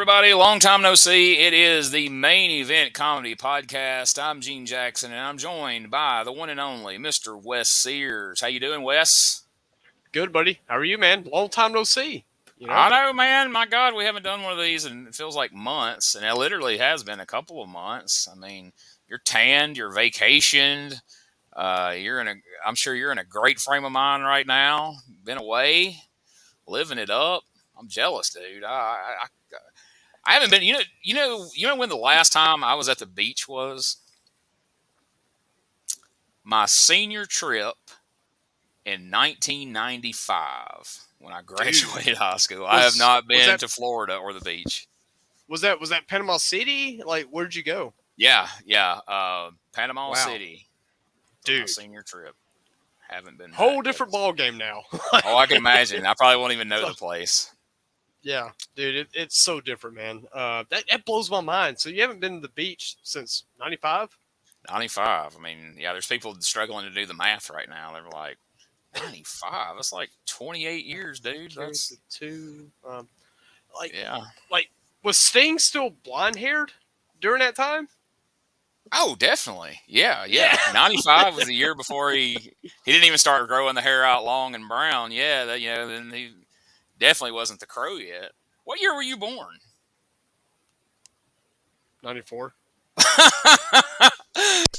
everybody. Long time no see. It is the Main Event Comedy Podcast. I'm Gene Jackson, and I'm joined by the one and only Mr. Wes Sears. How you doing, Wes? Good, buddy. How are you, man? Long time no see. I know, man. My God, we haven't done one of these, and it feels like months, and it literally has been a couple of months. I mean, you're tanned, you're vacationed, I'm sure you're in a great frame of mind right now. Been away, living it up. I'm jealous, dude. I haven't been. You know when the last time I was at the beach was? My senior trip in 1995 when I graduated high school. I have not been to Florida or the beach. Was that Panama City? Like, where'd you go? Yeah. Panama City. Dude, my senior trip. Haven't been. Whole different ball game now. I can imagine. I probably won't even know the place. Yeah, dude, it's so different, man. That blows my mind. So you haven't been to the beach since 95? 95. I mean, yeah, there's people struggling to do the math right now. They're like, 95? That's like 28 years, dude. That's two. Like, was Sting still blonde-haired during that time? Oh, definitely. Yeah. 95 was the year before he didn't even start growing the hair out long and brown. Yeah, then he definitely wasn't the Crow yet. What year were you born? 94.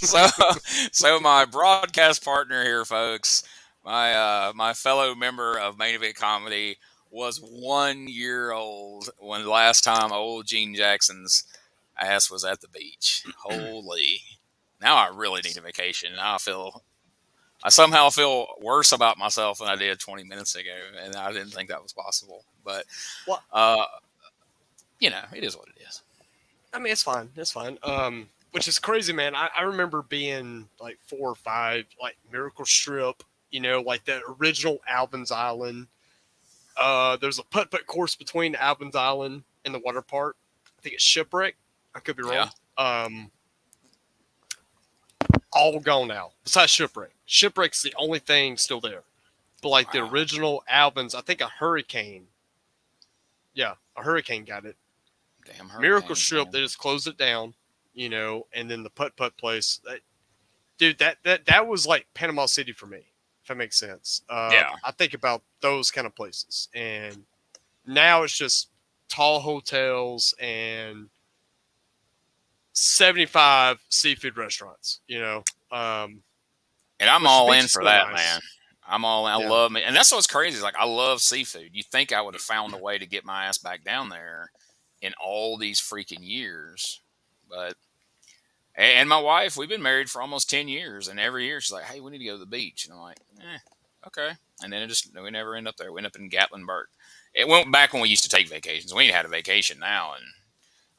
So my broadcast partner here, folks, my fellow member of Main Event Comedy was 1 year old when the last time old Gene Jackson's ass was at the beach. Holy. Now I really need a vacation. Now I somehow feel worse about myself than I did 20 minutes ago, and I didn't think that was possible. But, it is what it is. I mean, it's fine. It's fine. Which is crazy, man. I remember being like 4 or 5, like Miracle Strip, like the original Alvin's Island. There's a putt-putt course between Alvin's Island and the water park. I think it's Shipwreck. I could be wrong. Yeah. All gone now, besides Shipwreck. Shipwreck's the only thing still there. But like the original Alvin's, I think a hurricane. Yeah, a hurricane got it. Damn hurricane. Miracle Strip, they just closed it down, and then the putt-putt place. That was like Panama City for me, if that makes sense. Yeah. I think about those kind of places. And now it's just tall hotels and 75 seafood restaurants, And I'm all in for that, man. I'm all in. I love it. And that's what's crazy. Is like, I love seafood. You think I would have found a way to get my ass back down there in all these freaking years. And my wife, we've been married for almost 10 years. And every year she's like, hey, we need to go to the beach. And I'm like, okay. And then we never end up there. We end up in Gatlinburg. It went back when we used to take vacations. We ain't had a vacation now. And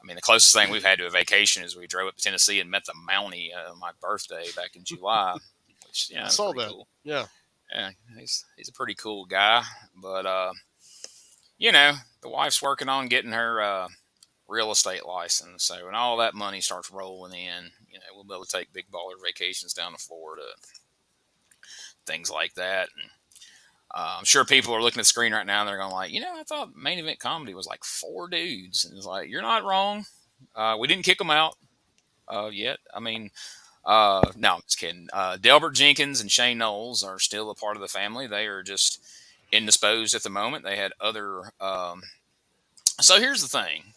I mean, the closest thing we've had to a vacation is we drove up to Tennessee and met the Mountie on my birthday back in July. Which, I saw that. Cool. Yeah, he's a pretty cool guy. But the wife's working on getting her real estate license. So when all that money starts rolling in, we'll be able to take big baller vacations down to Florida, things like that. And I'm sure people are looking at the screen right now and they're going like, I thought Main Event Comedy was like 4 dudes. And it's like, you're not wrong. We didn't kick them out yet. I mean, no, I'm just kidding. Delbert, Jenkins, and Shane Noles are still a part of the family. They are just indisposed at the moment. They had other... So here's the thing.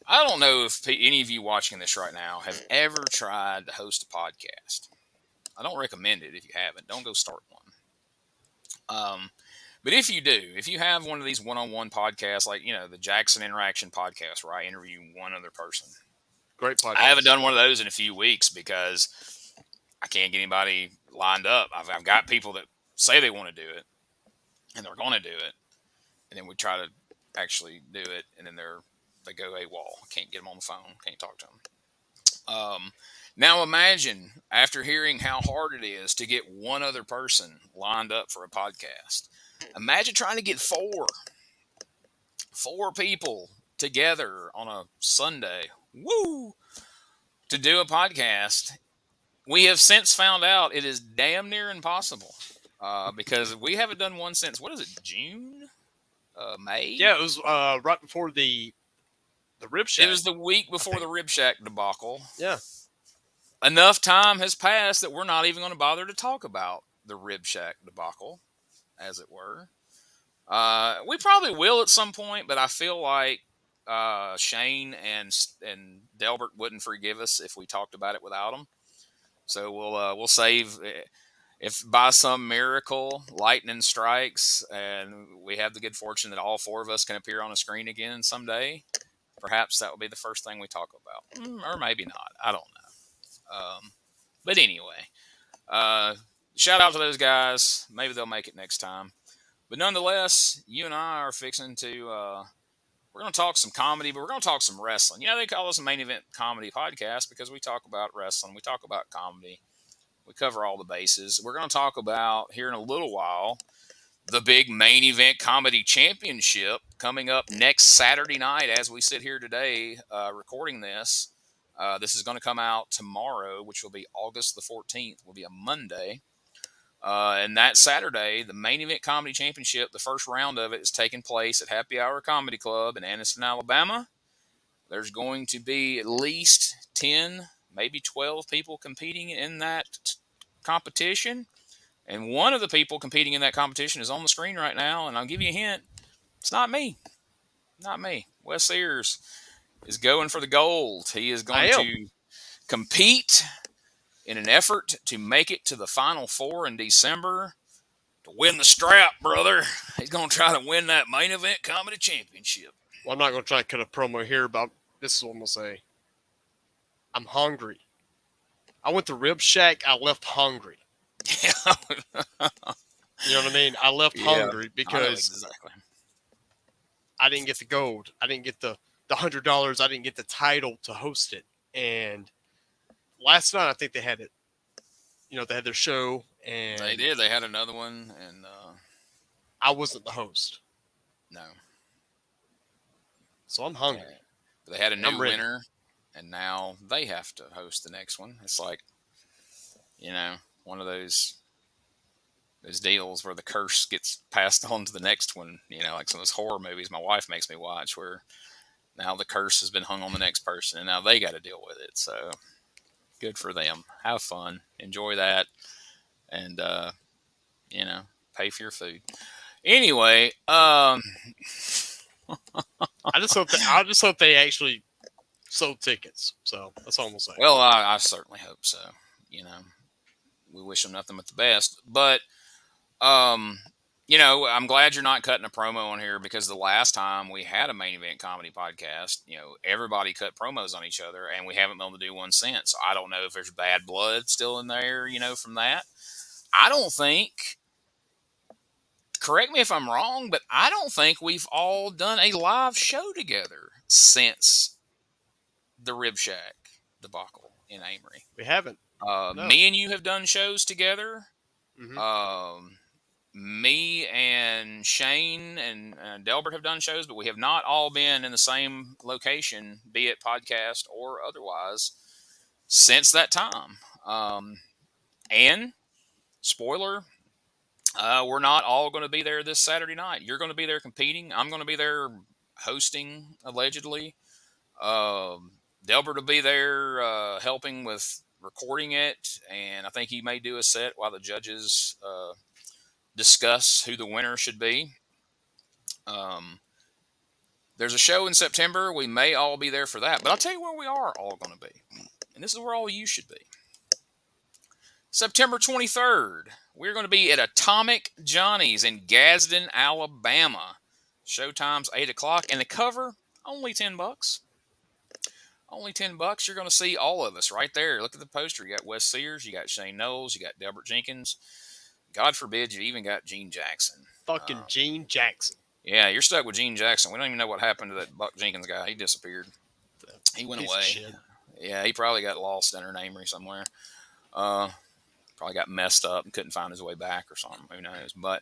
I don't know if any of you watching this right now have ever tried to host a podcast. I don't recommend it if you haven't. Don't go start one. But if you do, if you have one of these one-on-one podcasts, like, the Jackson Interaction podcast, where I interview one other person. Great podcast. I haven't done one of those in a few weeks because I can't get anybody lined up. I've got people that say they want to do it, and they're going to do it. And then we try to actually do it, and then they go AWOL. Can't get them on the phone. Can't talk to them. Now imagine, after hearing how hard it is to get one other person lined up for a podcast, imagine trying to get 4 people together on a Sunday, to do a podcast. We have since found out it is damn near impossible because we haven't done one since, what is it, June? May? Yeah, it was right before the The Rib It Shack. was the week before the Rib Shack debacle. Yeah. Enough time has passed that we're not even going to bother to talk about the Rib Shack debacle, as it were. We probably will at some point, but I feel like Shane and Delbert wouldn't forgive us if we talked about it without them. So we'll save. If by some miracle lightning strikes and we have the good fortune that all four of us can appear on a screen again someday, perhaps that will be the first thing we talk about, or maybe not. I don't know. But anyway, shout out to those guys. Maybe they'll make it next time. But nonetheless, you and I are fixing to. We're going to talk some comedy, but we're going to talk some wrestling. You know, they call us a main event comedy podcast because we talk about wrestling, we talk about comedy, we cover all the bases. We're going to talk about here in a little while the big main event comedy championship coming up next Saturday night as we sit here today recording this. This is going to come out tomorrow, which will be August the 14th, will be a Monday. And that Saturday, the main event comedy championship, the first round of it is taking place at Happy Hour Comedy Club in Anniston, Alabama. There's going to be at least 10, maybe 12 people competing in that competition. And one of the people competing in that competition is on the screen right now. And I'll give you a hint. It's not me. Not me. Wes Sears is going for the gold. He is going to compete in an effort to make it to the Final Four in December to win the strap, brother. He's going to try to win that main event comedy championship. Well, I'm not going to try to cut a promo here, but this is what I'm going to say. I'm hungry. I went to Rib Shack. I left hungry. You know what I mean? I left hungry because I didn't get the gold. I didn't get the $100. I didn't get the title to host it. And last night, I think they had it. You know, they had their show. And they did. They had another one. And I wasn't the host. No. So I'm hungry. Yeah. But they had a new winner. And now they have to host the next one. It's like, you know, one of those deals where the curse gets passed on to the next one, you know, like some of those horror movies my wife makes me watch where now the curse has been hung on the next person and now they got to deal with it. So good for them. Have fun. Enjoy that. And, you know, pay for your food. Anyway, I just hope they actually sold tickets. So that's all I'm going to say. Well, I certainly hope so. You know, we wish them nothing but the best. But, you know, I'm glad you're not cutting a promo on here because the last time we had a main event comedy podcast, you know, everybody cut promos on each other and we haven't been able to do one since. So I don't know if there's bad blood still in there, you know, from that. I don't think, correct me if I'm wrong, but I don't think we've all done a live show together since the Rib Shack debacle in Amory. We haven't. No. Me and you have done shows together. Mm-hmm. Me and Shane and Delbert have done shows, but we have not all been in the same location, be it podcast or otherwise, since that time. And, spoiler, we're not all going to be there this Saturday night. You're going to be there competing. I'm going to be there hosting, allegedly. Delbert will be there helping with recording it, and I think he may do a set while the judges discuss who the winner should be. There's a show in September. We may all be there for that, but I'll tell you where we are all going to be, and this is where all you should be. September 23rd, we're going to be at Atomic Johnny's in Gadsden, Alabama. Showtime's 8 o'clock, and the cover, only $10. Only $10. You're going to see all of us right there. Look at the poster. You got Wes Sears, you got Shane Noles, you got Delbert Jenkins. God forbid you even got Gene Jackson. Fucking Gene Jackson. Yeah, you're stuck with Gene Jackson. We don't even know what happened to that Buck Jenkins guy. He disappeared. He went away. Yeah, he probably got lost in her Amory somewhere. Probably got messed up and couldn't find his way back or something. Who knows? But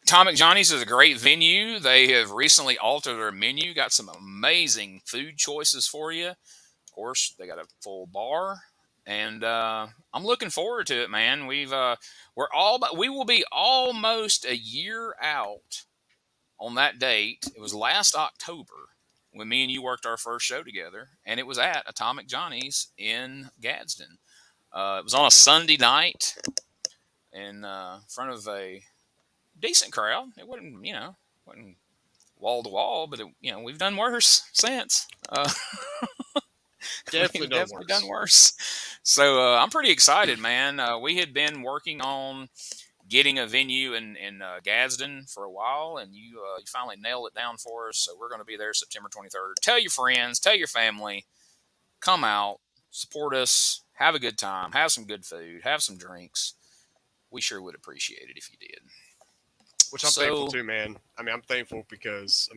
Atomic Johnny's is a great venue. They have recently altered their menu, got some amazing food choices for you. Of course, they got a full bar, and I'm looking forward to it, man. We will be almost a year out on that date. It was last October when me and you worked our first show together, and it was at Atomic Johnny's in Gadsden. It was on a Sunday night in front of a decent crowd. It wasn't wall to wall, but we've done worse since. Definitely We've done definitely worse. done worse. So I'm pretty excited, man. We had been working on getting a venue in Gadsden for a while, and you finally nailed it down for us. So we're going to be there September 23rd. Tell your friends, tell your family, come out, support us, have a good time, have some good food, have some drinks. We sure would appreciate it if you did. Which I'm thankful too, man. I mean, I'm thankful because,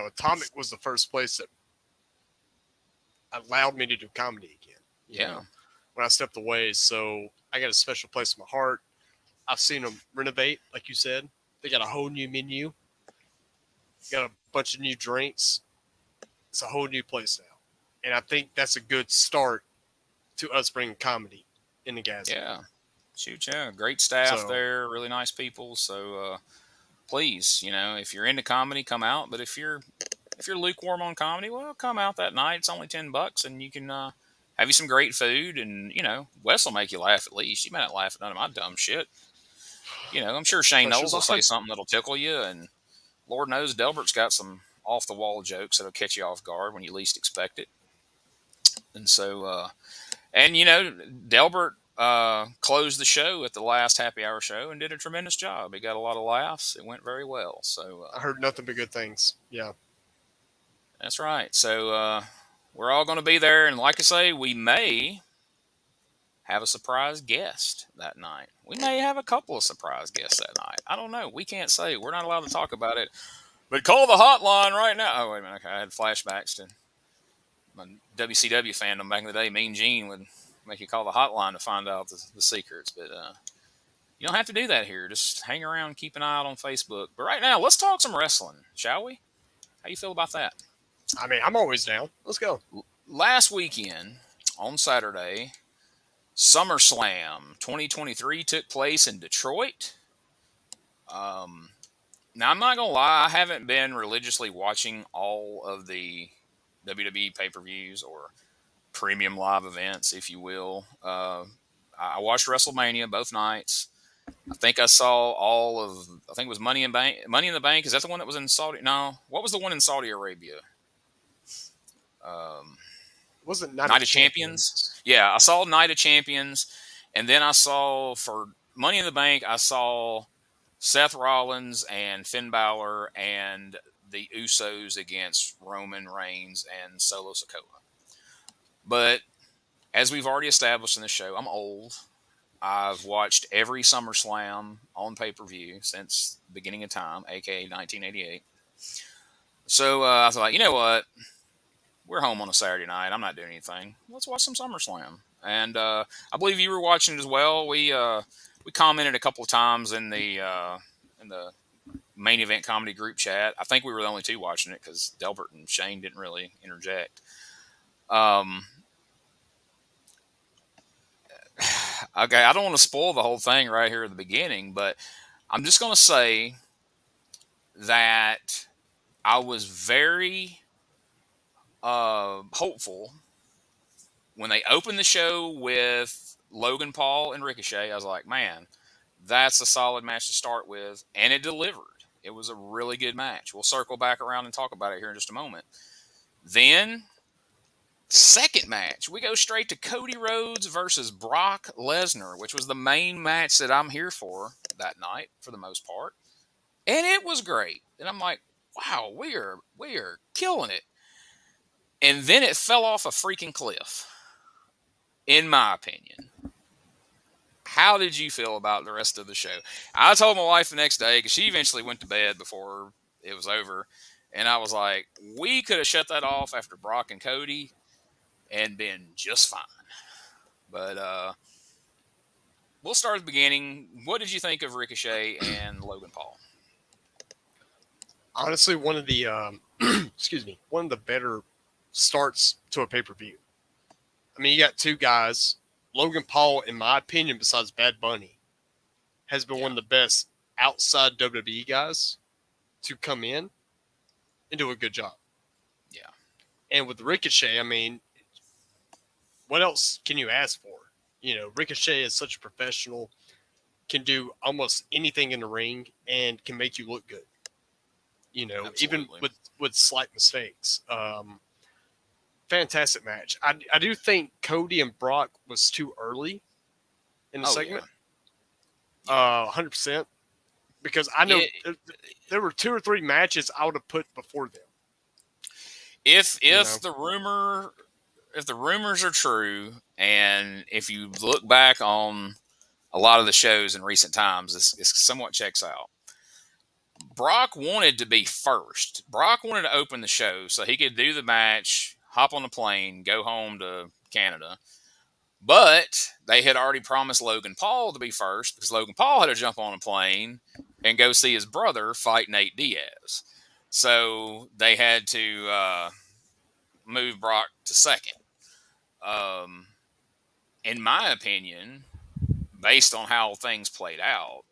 Atomic was the first place that allowed me to do comedy again. You know, when I stepped away. So I got a special place in my heart. I've seen them renovate, like you said. They got a whole new menu. Got a bunch of new drinks. It's a whole new place now. And I think that's a good start to us bringing comedy in the Gadsden. Yeah. Shoot, yeah. Great staff there. Really nice people. So please, if you're into comedy, come out. But if you're lukewarm on comedy, well, come out that night. It's only $10, and you can have you some great food. And Wes will make you laugh at least. You may not laugh at none of my dumb shit. I'm sure Shane Noles will say something that'll tickle you, and Lord knows Delbert's got some off the wall jokes that'll catch you off guard when you least expect it. And so, Delbert closed the show at the last happy hour show and did a tremendous job. He got a lot of laughs. It went very well. So I heard nothing but good things. Yeah, that's right. So we're all going to be there, and like I say, we may have a surprise guest that night. We may have a couple of surprise guests that night. I don't know. We can't say. We're not allowed to talk about it. But call the hotline right now. Oh, wait a minute. Okay, I had flashbacks to my WCW fandom back in the day. Mean Gene would make you call the hotline to find out the secrets. But you don't have to do that here. Just hang around, keep an eye out on Facebook. But right now, let's talk some wrestling, shall we? How you feel about that? I mean, I'm always down. Let's go. Last weekend, on Saturday, SummerSlam 2023 took place in Detroit. Now, I'm not going to lie, I haven't been religiously watching all of the WWE pay-per-views or premium live events, if you will. I watched WrestleMania both nights. I think I saw I think it was Money in the Bank. Is that the one that was in Saudi? No. What was the one in Saudi Arabia? Wasn't Night of Champions? Yeah, I saw Night of Champions. And then I saw, for Money in the Bank, I saw Seth Rollins and Finn Balor and the Usos against Roman Reigns and Solo Sikoa. But as we've already established in the show, I'm old. I've watched every SummerSlam on pay-per-view since the beginning of time, aka 1988. So I thought, you know what? We're home on a Saturday night. I'm not doing anything. Let's watch some SummerSlam. And I believe you were watching it as well. We commented a couple of times in the main event comedy group chat. I think we were the only two watching it because Delbert and Shane didn't really interject. Okay, I don't want to spoil the whole thing right here at the beginning, but I'm just going to say that I was very hopeful when they opened the show with Logan Paul and Ricochet. I was like, man, that's a solid match to start with, and it delivered. It was a really good match. We'll circle back around and talk about it here in just a moment. Then, second match, we go straight to Cody Rhodes versus Brock Lesnar, which was the main match that I'm here for that night, for the most part. And it was great. And I'm like, wow, we are killing it. And then it fell off a freaking cliff, in my opinion. How did you feel about the rest of the show? I told my wife the next day, because she eventually went to bed before it was over, and I was like, we could have shut that off after Brock and Cody and been just fine. But we'll start at the beginning. What did you think of Ricochet and Logan Paul? Honestly, one of the one of the better starts to a pay-per-view. I mean, you got two guys. Logan Paul, in my opinion, besides Bad Bunny, has been one of the best outside WWE guys to come in and do a good job. Yeah. And with Ricochet, I mean, what else can you ask for? Ricochet is such a professional, can do almost anything in the ring, and can make you look good. Even Absolutely. with slight mistakes. Fantastic match. I do think Cody and Brock was too early in the Oh yeah. segment. Yeah. 100%. Because I know It, there were 2 or 3 matches I would have put before them. if You know, the rumors are true, and if you look back on a lot of the shows in recent times, this somewhat checks out. Brock wanted to be first. Brock wanted to open the show so he could do the match, hop on the plane, go home to Canada. But they had already promised Logan Paul to be first because Logan Paul had to jump on a plane and go see his brother fight Nate Diaz. So they had to move Brock to second. Um, in my opinion, based on how things played out,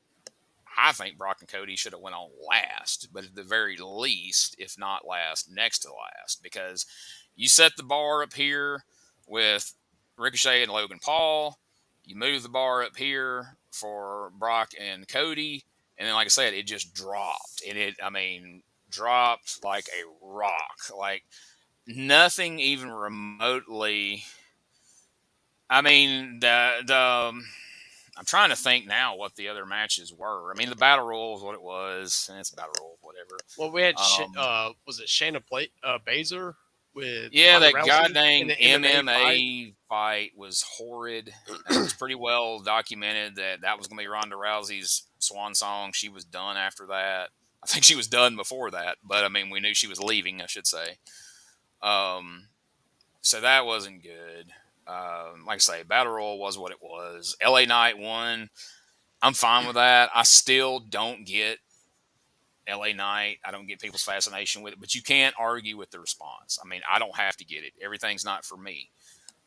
I think Brock and Cody should have went on last, but at the very least, if not last, next to last, because you set the bar up here with Ricochet and Logan Paul. You move the bar up here for Brock and Cody, and then, like I said, it just dropped, and dropped like a rock, like nothing even remotely. I mean, I'm trying to think now what the other matches were. I mean, the Battle Royal is what it was, and it's a Battle Royal, whatever. well, we had Um, was it Shayna Baszler with yeah, Ronda that Rousey in goddamn the MMA fight? MMA fight was horrid. It was pretty well documented that was going to be Ronda Rousey's swan song. She was done after that. I think she was done before that, but I mean, we knew she was leaving, I should say. Um, so that wasn't good. Like I say, Battle Royal was what it was. LA Knight won. I'm fine with that. I still don't get LA Knight. I don't get people's fascination with it, but you can't argue with the response. I mean, I don't have to get it. Everything's not for me.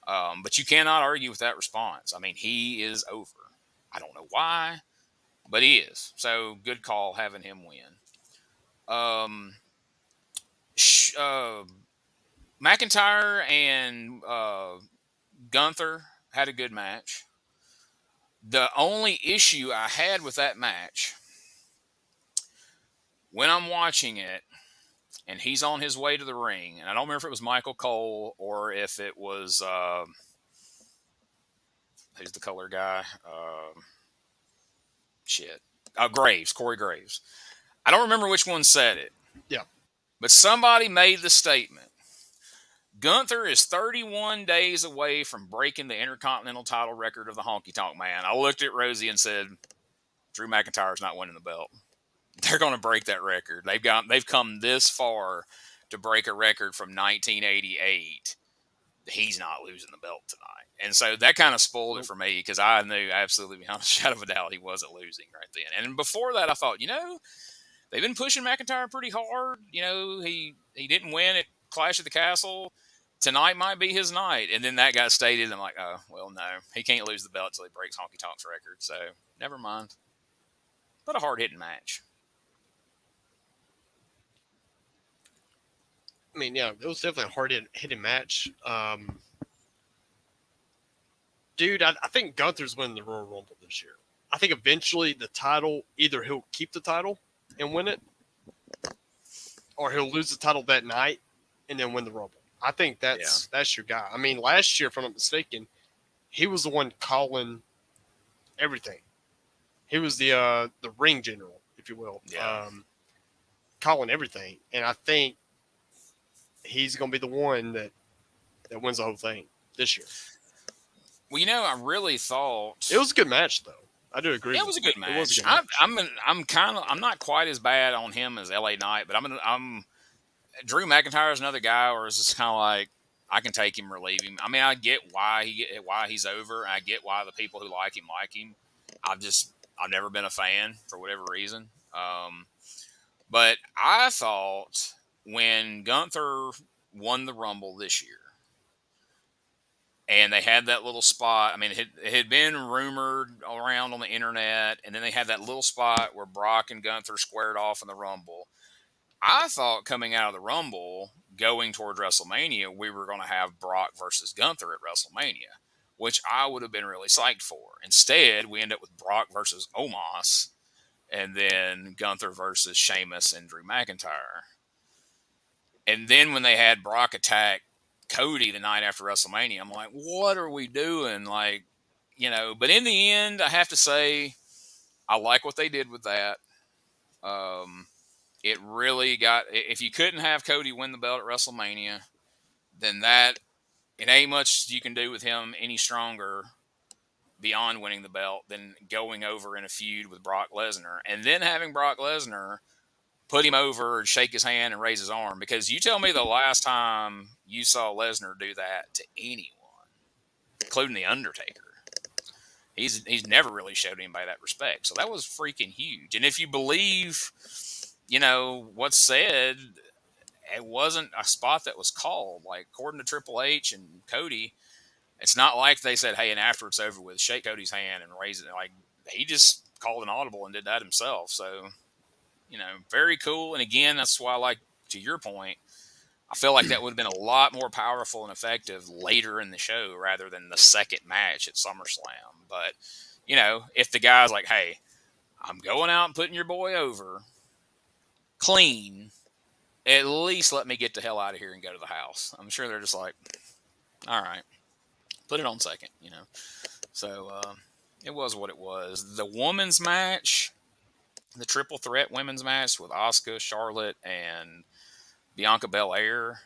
But you cannot argue with that response. I mean, he is over. I don't know why, but he is. So good call having him win. Um, sh- uh, McIntyre and Gunther had a good match. The only issue I had with that match, when I'm watching it, and he's on his way to the ring, and I don't remember if it was Michael Cole or if it was who's the color guy? Shit, Graves, Corey Graves. I don't remember which one said it, Yeah. but somebody made the statement. Gunther is 31 days away from breaking the Intercontinental title record of the Honky Tonk Man. I looked at Rosie and said, Drew McIntyre's not winning the belt. They're going to break that record. They've come this far to break a record from 1988. He's not losing the belt tonight. And so that kind of spoiled it for me because I knew absolutely beyond a shadow of a doubt he wasn't losing right then. And before that, I thought, they've been pushing McIntyre pretty hard. He didn't win at Clash of the Castle. Tonight might be his night. And then that got stated. And I'm like, oh, well, no. He can't lose the belt until he breaks Honky Tonk's record. So never mind. But a hard-hitting match. I mean, yeah, it was definitely a hard hitting match. Dude, I think Gunther's winning the Royal Rumble this year. I think eventually the title, either he'll keep the title and win it, or he'll lose the title that night and then win the Rumble. I think that's your guy. I mean, last year, if I'm not mistaken, he was the one calling everything. He was the ring general, if you will, calling everything. And I think he's going to be the one that wins the whole thing this year. Well, I really thought it was a good match, though. I do agree. It was a good match. It was a good match. I'm not quite as bad on him as LA Knight, but I'm Drew McIntyre is another guy where it's just kind of like I can take him or leave him. I mean, I get why he's over, and I get why the people who like him like him. I've never been a fan for whatever reason. But I thought when Gunther won the Rumble this year, and they had that little spot. I mean, it had been rumored around on the internet, and then they had that little spot where Brock and Gunther squared off in the Rumble. I thought coming out of the Rumble going toward WrestleMania, we were going to have Brock versus Gunther at WrestleMania, which I would have been really psyched for. Instead, we end up with Brock versus Omos, and then Gunther versus Sheamus and Drew McIntyre. And then when they had Brock attack Cody the night after WrestleMania, I'm like, what are we doing? Like, but in the end, I have to say, I like what they did with that. It really got, if you couldn't have Cody win the belt at WrestleMania, then it ain't much you can do with him any stronger beyond winning the belt than going over in a feud with Brock Lesnar. And then having Brock Lesnar put him over and shake his hand and raise his arm. Because you tell me the last time you saw Lesnar do that to anyone, including The Undertaker, he's never really showed anybody that respect. So that was freaking huge. And if you believe, what's said, it wasn't a spot that was called. Like, according to Triple H and Cody, it's not like they said, hey, and after it's over with, shake Cody's hand and raise it. Like, he just called an audible and did that himself. So, very cool. And again, that's why, like, to your point, I feel like that would have been a lot more powerful and effective later in the show rather than the second match at SummerSlam. But, if the guy's like, hey, I'm going out and putting your boy over clean, at least let me get the hell out of here and go to the house. I'm sure they're just like, all right, put it on second, So it was what it was. The women's match, the triple threat women's match with Asuka, Charlotte, and Bianca Belair,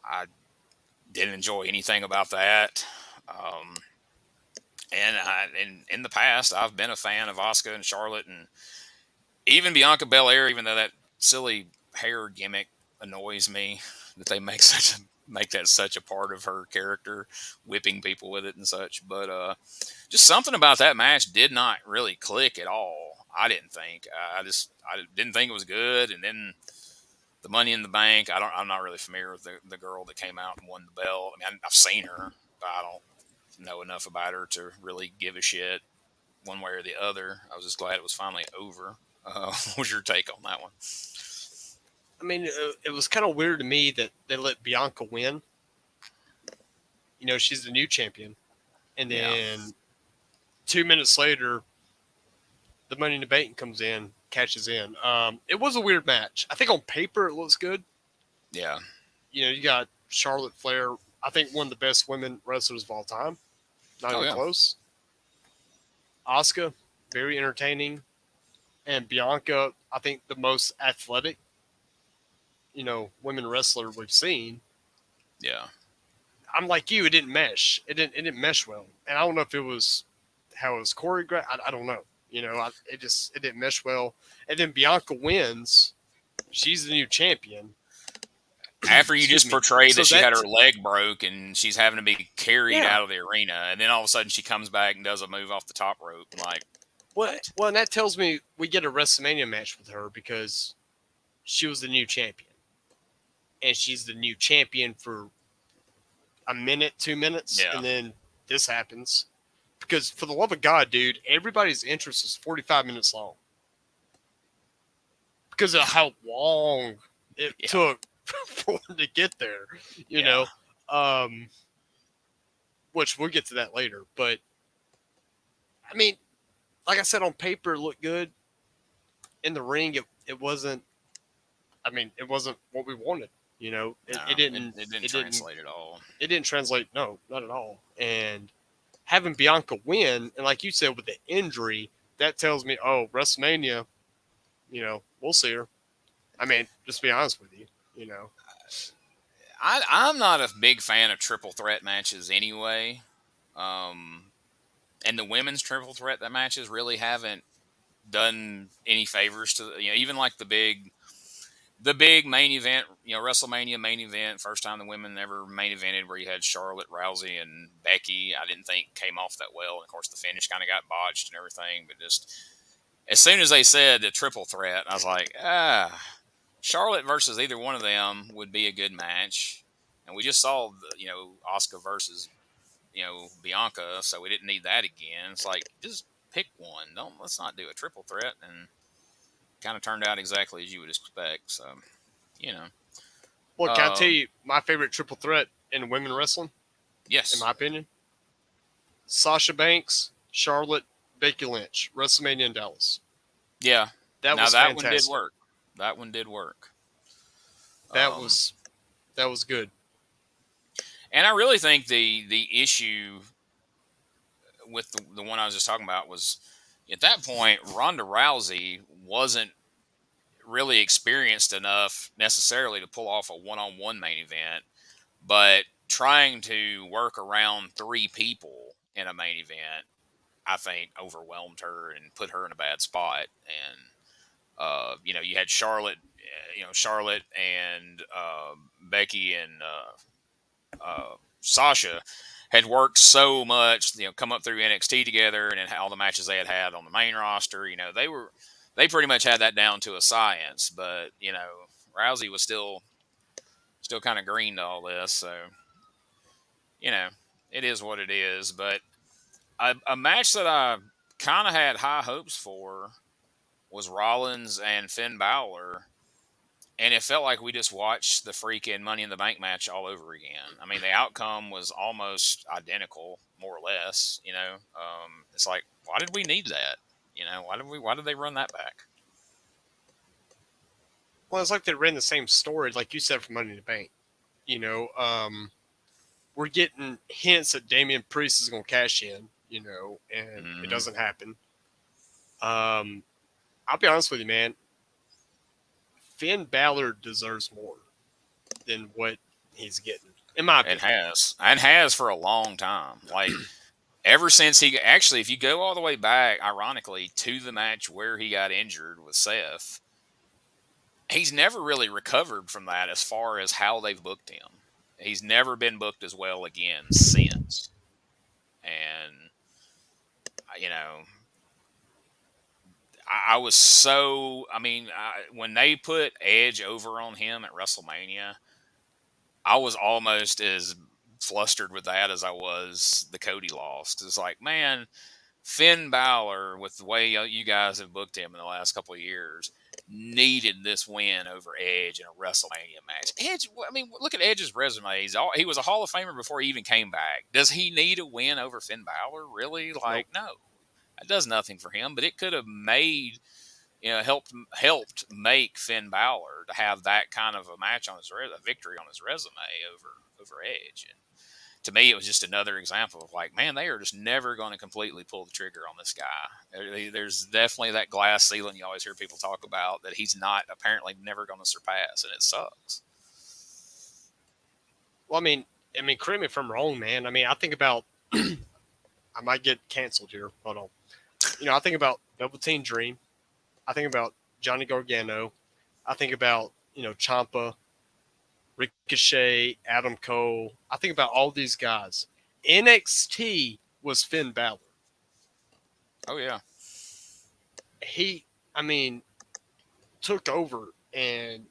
I didn't enjoy anything about that. And in the past, I've been a fan of Asuka and Charlotte, and even Bianca Belair, even though that silly hair gimmick annoys me that they make that such a part of her character, whipping people with it and such. But just something about that match did not really click at all. I didn't think. I didn't think it was good. And then the Money in the Bank, I'm not really familiar with the girl that came out and won the belt. I mean, I've seen her, but I don't know enough about her to really give a shit one way or the other. I was just glad it was finally over. What was your take on that one? I mean, it was kind of weird to me that they let Bianca win. She's the new champion. And then 2 minutes later, the Money in the Bank comes in, catches in. It was a weird match. I think on paper it looks good. Yeah. You got Charlotte Flair, I think one of the best women wrestlers of all time. Not even close. Asuka, very entertaining. And Bianca, I think the most athletic, women wrestler we've seen. Yeah. I'm like you, it didn't mesh. It didn't mesh well. And I don't know if it was how it was choreographed. I don't know. It didn't mesh well. And then Bianca wins. She's the new champion. After you just portrayed that she had her leg broke and she's having to be carried out of the arena, and then all of a sudden she comes back and does a move off the top rope. Like, what? Well, and that tells me we get a WrestleMania match with her because she was the new champion. And she's the new champion for a minute, 2 minutes, and then this happens. Because for the love of God, dude, everybody's interest is 45 minutes long. Because of how long it took for them to get there, you know. Which we'll get to that later. But, I mean, like I said, on paper, it looked good. In the ring, it wasn't, it wasn't what we wanted. It didn't translate at all. It didn't translate. No, not at all. And having Bianca win, and like you said, with the injury, that tells me, WrestleMania, we'll see her. Just to be honest with you, I'm not a big fan of triple threat matches anyway. And the women's triple threat matches really haven't done any favors to, even like the big main event, WrestleMania main event, first time the women ever main evented, where you had Charlotte, Rousey, and Becky. I didn't think came off that well. And of course, the finish kind of got botched and everything. But just as soon as they said the triple threat, I was like, Charlotte versus either one of them would be a good match. And we just saw, Asuka versus, Bianca, so we didn't need that again. It's like, just pick one. Let's not do a triple threat. And kind of turned out exactly as you would expect. So, Well, can I tell you my favorite triple threat in women wrestling? Yes. In my opinion, Sasha Banks, Charlotte, Becky Lynch, WrestleMania in Dallas. Yeah. That Now was that fantastic. one did work. That one did work. That was good. And I really think the issue with the one I was just talking about was at that point Ronda Rousey wasn't really experienced enough necessarily to pull off a one-on-one main event, but trying to work around three people in a main event, I think overwhelmed her and put her in a bad spot. And you had Charlotte, Charlotte and Becky and Sasha had worked so much, come up through NXT together, and then all the matches they had on the main roster. They pretty much had that down to a science. But Rousey was still kind of green to all this, so it is what it is. But a match that I kind of had high hopes for was Rollins and Finn Balor. And it felt like we just watched the freaking Money in the Bank match all over again. I mean, the outcome was almost identical, more or less. It's like, why did we need that? Why did they run that back? Well, it's like they ran the same story, like you said, for Money in the Bank. We're getting hints that Damian Priest is going to cash in, and it doesn't happen. I'll be honest with you, man. Finn Balor deserves more than what he's getting, in my opinion. And has for a long time. Like, ever since if you go all the way back, ironically, to the match where he got injured with Seth, he's never really recovered from that as far as how they've booked him. He's never been booked as well again since. And, I was so, when they put Edge over on him at WrestleMania, I was almost as flustered with that as I was the Cody loss. 'Cause it's like, man, Finn Balor, with the way you guys have booked him in the last couple of years, needed this win over Edge in a WrestleMania match. Edge, look at Edge's resume. He was a Hall of Famer before he even came back. Does he need a win over Finn Balor? Really? Like, nope. No. That does nothing for him, but it could have made, helped make Finn Balor to have that kind of a match on a victory on his resume over Edge. And to me, it was just another example of like, man, they are just never going to completely pull the trigger on this guy. There's definitely that glass ceiling you always hear people talk about that he's not apparently never going to surpass, and it sucks. Well, correct me if I'm wrong, man. I think about, I might get canceled here. Hold on. I think about Velveteen Dream. I think about Johnny Gargano. I think about, Ciampa, Ricochet, Adam Cole. I think about all these guys. NXT was Finn Balor. Oh, yeah. He, took over and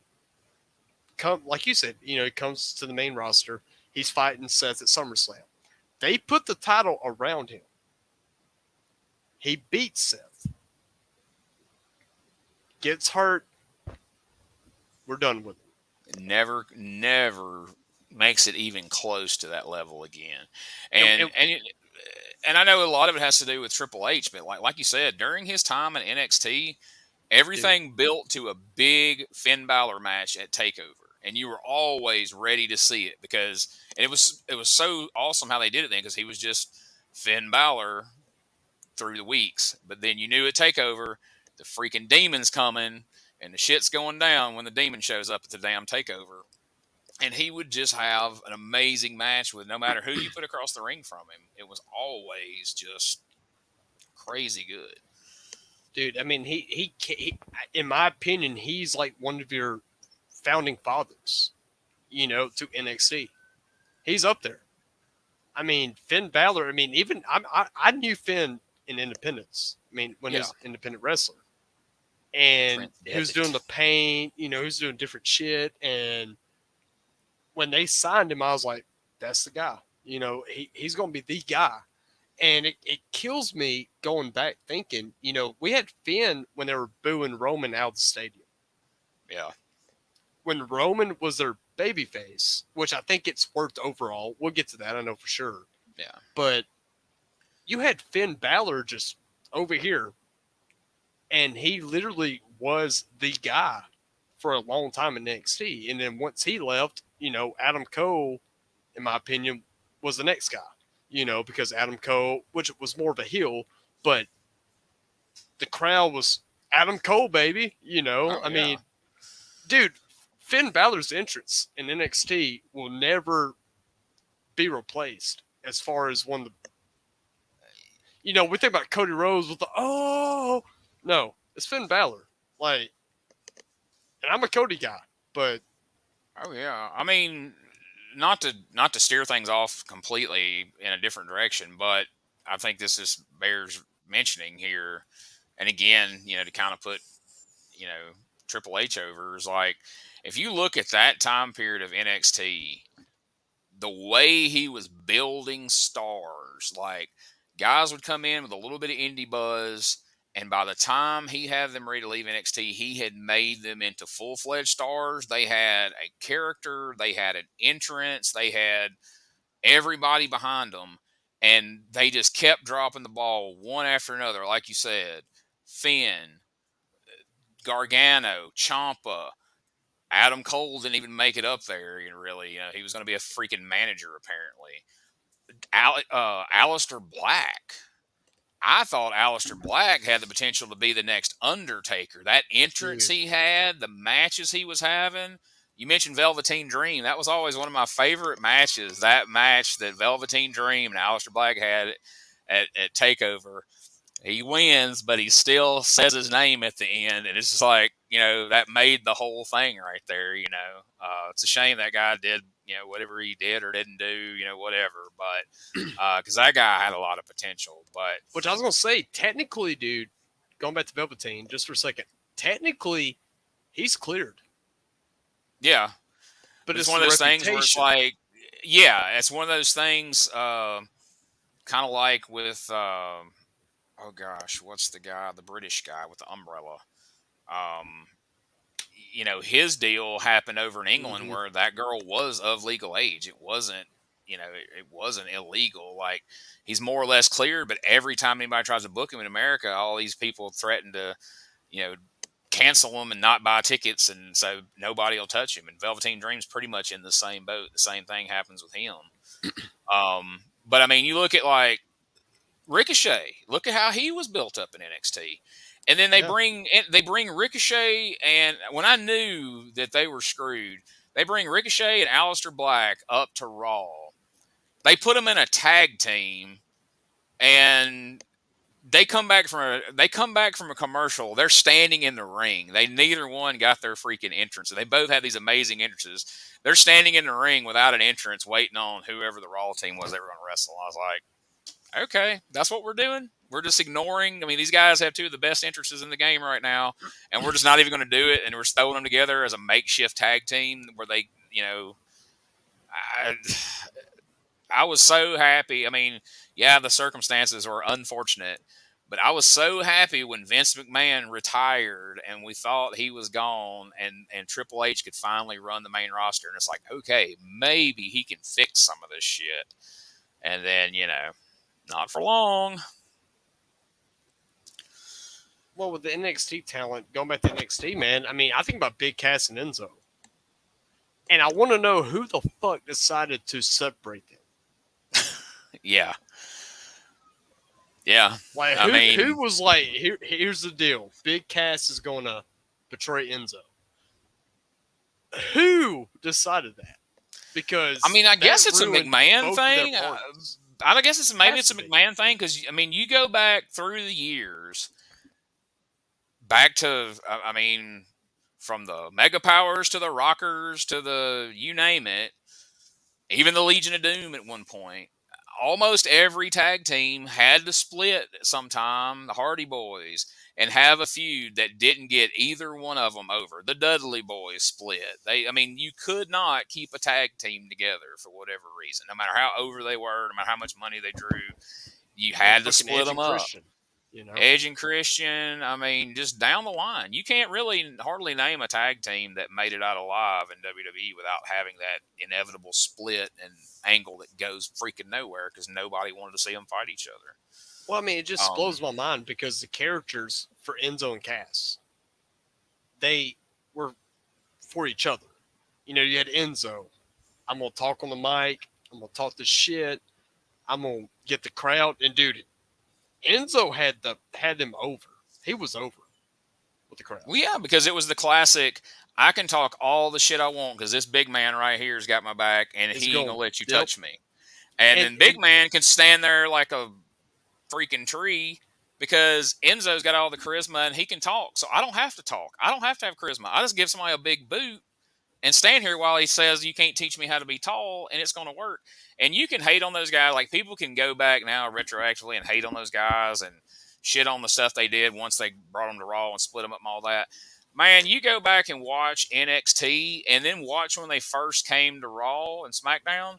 like you said, he comes to the main roster. He's fighting Seth at SummerSlam. They put the title around him. He beats Seth. Gets hurt. We're done with him. Never makes it even close to that level again. And I know a lot of it has to do with Triple H, but like you said, during his time in NXT, everything built to a big Finn Balor match at TakeOver, and you were always ready to see it and it was so awesome how they did it then, because he was just Finn Balor through the weeks. But then you knew at TakeOver, the freaking demon's coming and the shit's going down when the demon shows up at the damn TakeOver. And he would just have an amazing match with no matter who you put across the ring from him. It was always just crazy good. Dude, he in my opinion, he's like one of your founding fathers, to NXT. He's up there. Finn Balor, even I knew Finn in Independence. When he was an independent wrestler. And he was doing the paint, he was doing different shit. And when they signed him, I was like, that's the guy. He's going to be the guy. And it kills me going back thinking, we had Finn when they were booing Roman out of the stadium. Yeah. When Roman was their babyface, which I think it's worked overall. We'll get to that, I know for sure. Yeah. But you had Finn Balor just over here, and he literally was the guy for a long time in NXT. And then once he left, Adam Cole, in my opinion, was the next guy. Because Adam Cole, which was more of a heel, but the crowd was Adam Cole, baby. Oh, I yeah. mean, dude, Finn Balor's entrance in NXT will never be replaced as far as one of the. We think about Cody Rhodes with the no, it's Finn Balor. Like, and I'm a Cody guy, but Oh, yeah. I mean, not to steer things off completely in a different direction, but I think this just bears mentioning here. And again, to kind of put, you know, Triple H over is like, if you look at that time period of NXT, the way he was building stars, like guys would come in with a little bit of indie buzz, and by the time he had them ready to leave NXT, he had made them into full-fledged stars. They had a character, they had an entrance, they had everybody behind them, and they just kept dropping the ball one after another. Like you said, Finn, Gargano, Ciampa, Adam Cole didn't even make it up there. Really, he was going to be a freaking manager apparently. Aleister Black. I thought Aleister Black had the potential to be the next Undertaker. That entrance he had, the matches he was having. You mentioned Velveteen Dream. That was always one of my favorite matches. That match that Velveteen Dream and Aleister Black had at TakeOver. He wins, but he still says his name at the end, and it's just like, that made the whole thing right there. It's a shame that guy did, whatever he did or didn't do, whatever. But because that guy had a lot of potential. But which I was gonna say, technically, dude, going back to Velveteen just for a second, technically, he's cleared. Yeah, but it's one of those things where it's like, yeah, it's one of those things, kind of like with. Oh gosh, what's the guy, the British guy with the umbrella? His deal happened over in England where that girl was of legal age. It wasn't, it wasn't illegal. Like, he's more or less cleared, but every time anybody tries to book him in America, all these people threaten to, cancel him and not buy tickets, and so nobody will touch him. And Velveteen Dream's pretty much in the same boat. The same thing happens with him. But I mean, you look at like Ricochet. Look at how he was built up in NXT, and then they bring Ricochet. And when I knew that they were screwed, they bring Ricochet and Aleister Black up to Raw. They put them in a tag team, and they come back from a commercial. They're standing in the ring. They neither one got their freaking entrance. They both had these amazing entrances. They're standing in the ring without an entrance, waiting on whoever the Raw team was they were going to wrestle. I was like, okay, that's what we're doing. We're just ignoring. I mean, these guys have two of the best entrances in the game right now, and we're just not even going to do it. And we're throwing them together as a makeshift tag team where they, I was so happy. I mean, yeah, the circumstances were unfortunate, but I was so happy when Vince McMahon retired and we thought he was gone, and Triple H could finally run the main roster. And it's like, okay, maybe he can fix some of this shit. And then, not for long. Well, with the NXT talent, going back to NXT, man, I mean, I think about Big Cass and Enzo. And I want to know who the fuck decided to separate them. Yeah. Yeah. Like, who was like, here's the deal. Big Cass is going to betray Enzo. Who decided that? Because I mean, I guess it's a McMahon thing. I guess it's a McMahon thing because, I mean, you go back through the years, back to, I mean, from the Mega Powers to the Rockers to the, you name it, even the Legion of Doom at one point. Almost every tag team had to split sometime, the Hardy Boys, and have a feud that didn't get either one of them over. The Dudley Boys split. You could not keep a tag team together for whatever reason. No matter how over they were, no matter how much money they drew, you had to split them up. Edge and Christian. I mean, just down the line, you can't really hardly name a tag team that made it out alive in WWE without having that inevitable split and angle that goes freaking nowhere because nobody wanted to see them fight each other. Well, I mean, it just blows my mind because the characters for Enzo and Cass, they were for each other. You had Enzo. I'm gonna talk on the mic. I'm gonna talk this shit. I'm gonna get the crowd. And dude, Enzo had them over. He was over with the crowd. Well, yeah, because it was the classic. I can talk all the shit I want because this big man right here's got my back, and he ain't gonna let you touch me. And then big man can stand there like a freaking tree because Enzo's got all the charisma and he can talk. So I don't have to talk. I don't have to have charisma. I just give somebody a big boot and stand here while he says, you can't teach me how to be tall, and it's going to work. And you can hate on those guys. Like, people can go back now retroactively and hate on those guys and shit on the stuff they did once they brought them to Raw and split them up and all that. Man, you go back and watch NXT and then watch when they first came to Raw and SmackDown.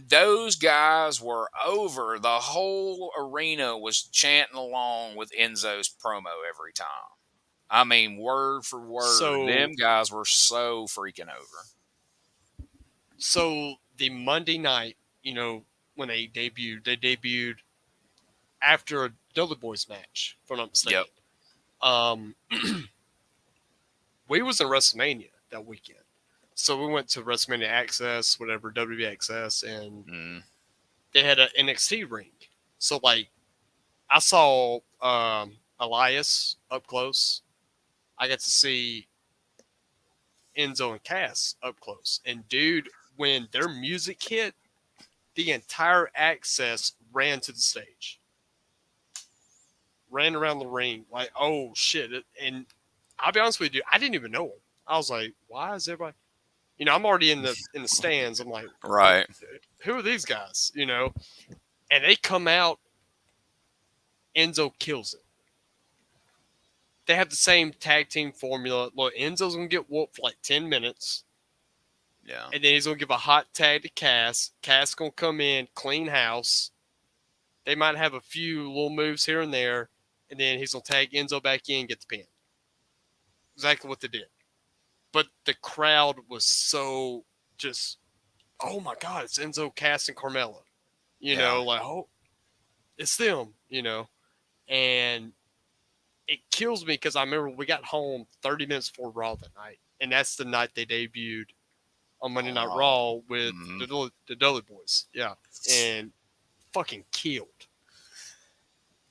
Those guys were over. The whole arena was chanting along with Enzo's promo every time. I mean, word for word, them guys were so freaking over. So the Monday night, when they debuted after a Dudley Boys match, if I'm not mistaken. Yep. We was in WrestleMania that weekend. So we went to WrestleMania Access, whatever, WWE Access, and they had an NXT ring. So, like, I saw Elias up close. I got to see Enzo and Cass up close. And, dude, when their music hit, the entire Access ran to the stage. Ran around the ring like, oh, shit. And I'll be honest with you, I didn't even know him. I was like, why is everybody... I'm already in the stands. I'm like, right, who are these guys? And they come out. Enzo kills it. They have the same tag team formula. Look, Enzo's gonna get whooped for like 10 minutes. Yeah, and then he's gonna give a hot tag to Cass. Cass gonna come in, clean house. They might have a few little moves here and there, and then he's gonna tag Enzo back in, get the pin. Exactly what they did. But the crowd was so just, oh my God, it's Enzo, Cass, and Carmella. Like, oh, it's them, And it kills me because I remember we got home 30 minutes before Raw that night. And that's the night they debuted on Monday Night Raw with the Dudley Boys. Yeah. And fucking killed.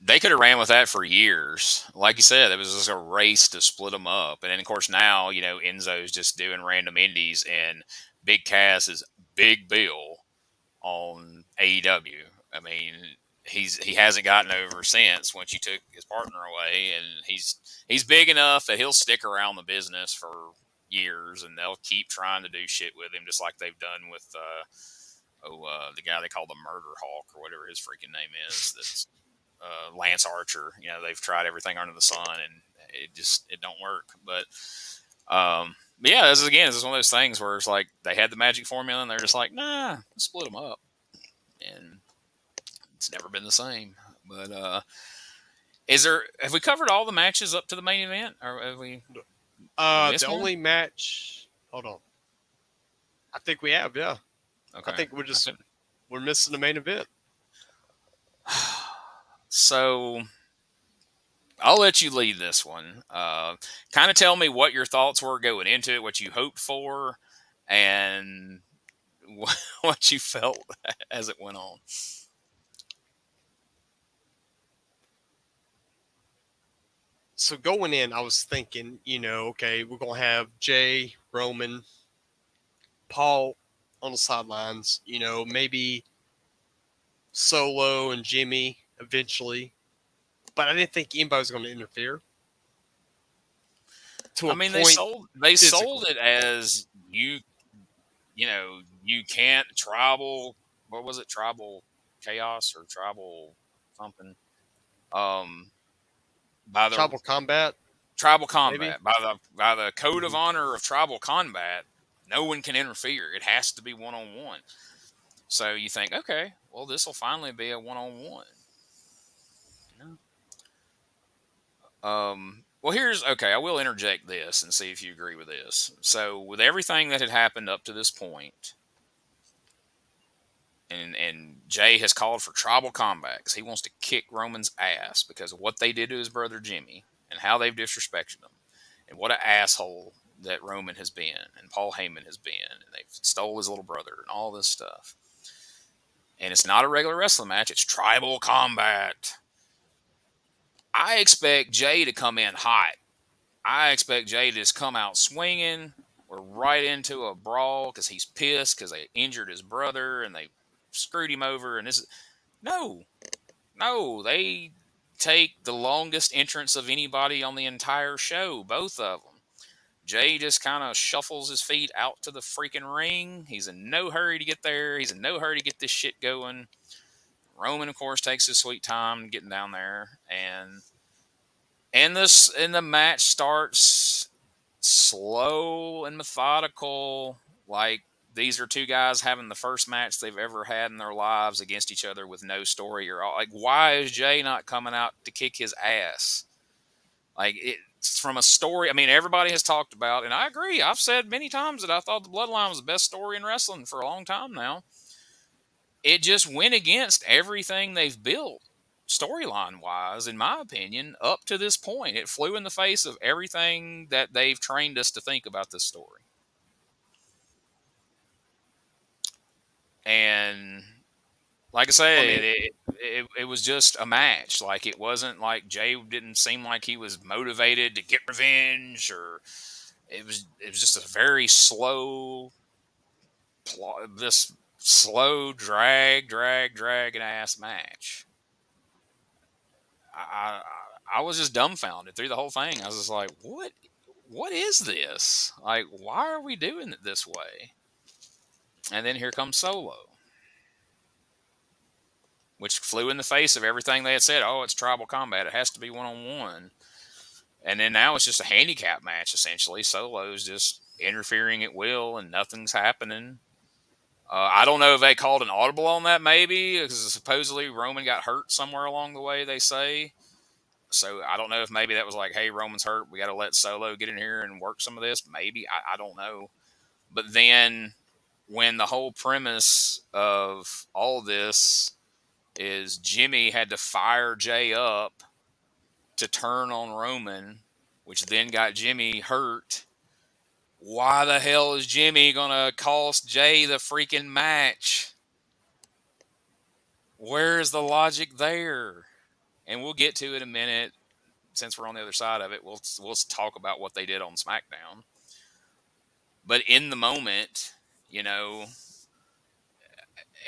They could have ran with that for years. Like you said, it was just a race to split them up. And then, of course, now, Enzo's just doing random indies, and Big Cass is Big Bill on AEW. I mean, he hasn't gotten over since once you took his partner away, and he's big enough that he'll stick around the business for years, and they'll keep trying to do shit with him, just like they've done with the guy they call the Murder Hawk or whatever his freaking name is. That's Lance Archer. They've tried everything under the sun, and it don't work. But yeah, this is one of those things where it's like they had the magic formula, and they're just like, nah, let's split them up, and it's never been the same. But have we covered all the matches up to the main event, or have we? The only match. Hold on. I think we have. Yeah. Okay. I think we're missing the main event. So I'll let you lead this one. Kind of tell me what your thoughts were going into it, what you hoped for, and what you felt as it went on. So going in, I was thinking, okay, we're going to have Jay, Roman, Paul on the sidelines, maybe Solo and Jimmy eventually. But I didn't think anybody was going to interfere. They sold it as you can't tribal. What was it? Tribal chaos or tribal something? By the tribal combat. Tribal combat. Maybe? By the code of honor of tribal combat, no one can interfere. It has to be one-on-one. So you think, okay, well, this will finally be a one-on-one. Well, I will interject this and see if you agree with this. So, with everything that had happened up to this point, and Jay has called for tribal combat because he wants to kick Roman's ass because of what they did to his brother Jimmy and how they've disrespected him, and what an asshole that Roman has been and Paul Heyman has been, and they've stole his little brother and all this stuff. And it's not a regular wrestling match; it's tribal combat. I expect Jay to come in hot. I expect Jay to just come out swinging. We're right into a brawl because he's pissed because they injured his brother and they screwed him over. And no, no, they take the longest entrance of anybody on the entire show, both of them. Jay just kind of shuffles his feet out to the freaking ring. He's in no hurry to get there. He's in no hurry to get this shit going. Roman, of course, takes his sweet time getting down there, and the match starts slow and methodical. Like, these are two guys having the first match they've ever had in their lives against each other with no story or all. Like, why is Jay not coming out to kick his ass? Like, it's from a story. I mean, everybody has talked about, and I agree. I've said many times that I thought the Bloodline was the best story in wrestling for a long time now. It just went against everything they've built storyline wise, in my opinion, up to this point. It flew in the face of everything that they've trained us to think about this story. And like I said, it was just a match. Like, it wasn't like Jay didn't seem like he was motivated to get revenge, or it was just a very slow this slow dragging ass match. I I was just dumbfounded through the whole thing. I was just like, what is this? Like, why are we doing it this way? And then here comes Solo, which flew in the face of everything they had said. Oh, it's tribal combat. It has to be one-on-one. And then now it's just a handicap match, essentially. Solo's just interfering at will, and nothing's happening. I don't know if they called an audible on that, maybe, because supposedly Roman got hurt somewhere along the way, they say. So I don't know if maybe that was like, hey, Roman's hurt. We got to let Solo get in here and work some of this. Maybe. I don't know. But then when the whole premise of all this is Jimmy had to fire Jay up to turn on Roman, which then got Jimmy hurt. Why the hell is Jimmy going to cost Jay the freaking match? Where's the logic there? And we'll get to it in a minute. Since we're on the other side of it, we'll talk about what they did on SmackDown. But in the moment,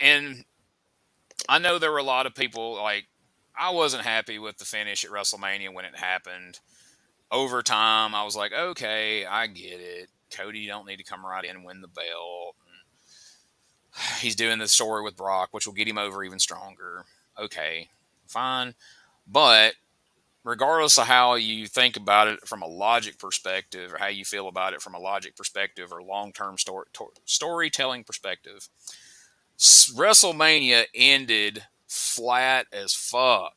and I know there were a lot of people, like, I wasn't happy with the finish at WrestleMania when it happened. Over time, I was like, okay, I get it. Cody don't need to come right in and win the belt. He's doing the story with Brock, which will get him over even stronger. Okay, fine. But regardless of how you think about it from a logic perspective, or how you feel about it from a logic perspective or long-term storytelling perspective, WrestleMania ended flat as fuck.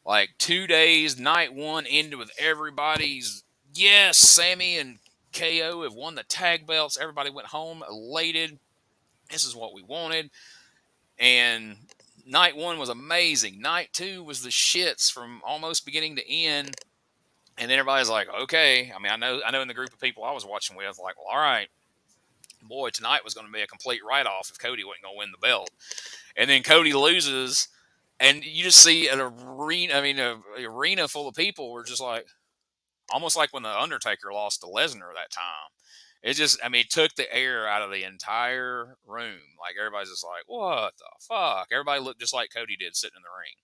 Like, 2 days, night one ended with everybody's, yes, Sammy and KO have won the tag belts. Everybody went home elated. This is what we wanted. And night one was amazing. Night two was the shits from almost beginning to end. And then everybody's like, okay. I mean, I know in the group of people I was watching with, like, well, all right, boy, tonight was going to be a complete write-off if Cody wasn't going to win the belt. And then Cody loses, and you just see an arena full of people were just like, almost like when the Undertaker lost to Lesnar that time. It just, it took the air out of the entire room. Like, everybody's just like, what the fuck? Everybody looked just like Cody did sitting in the ring.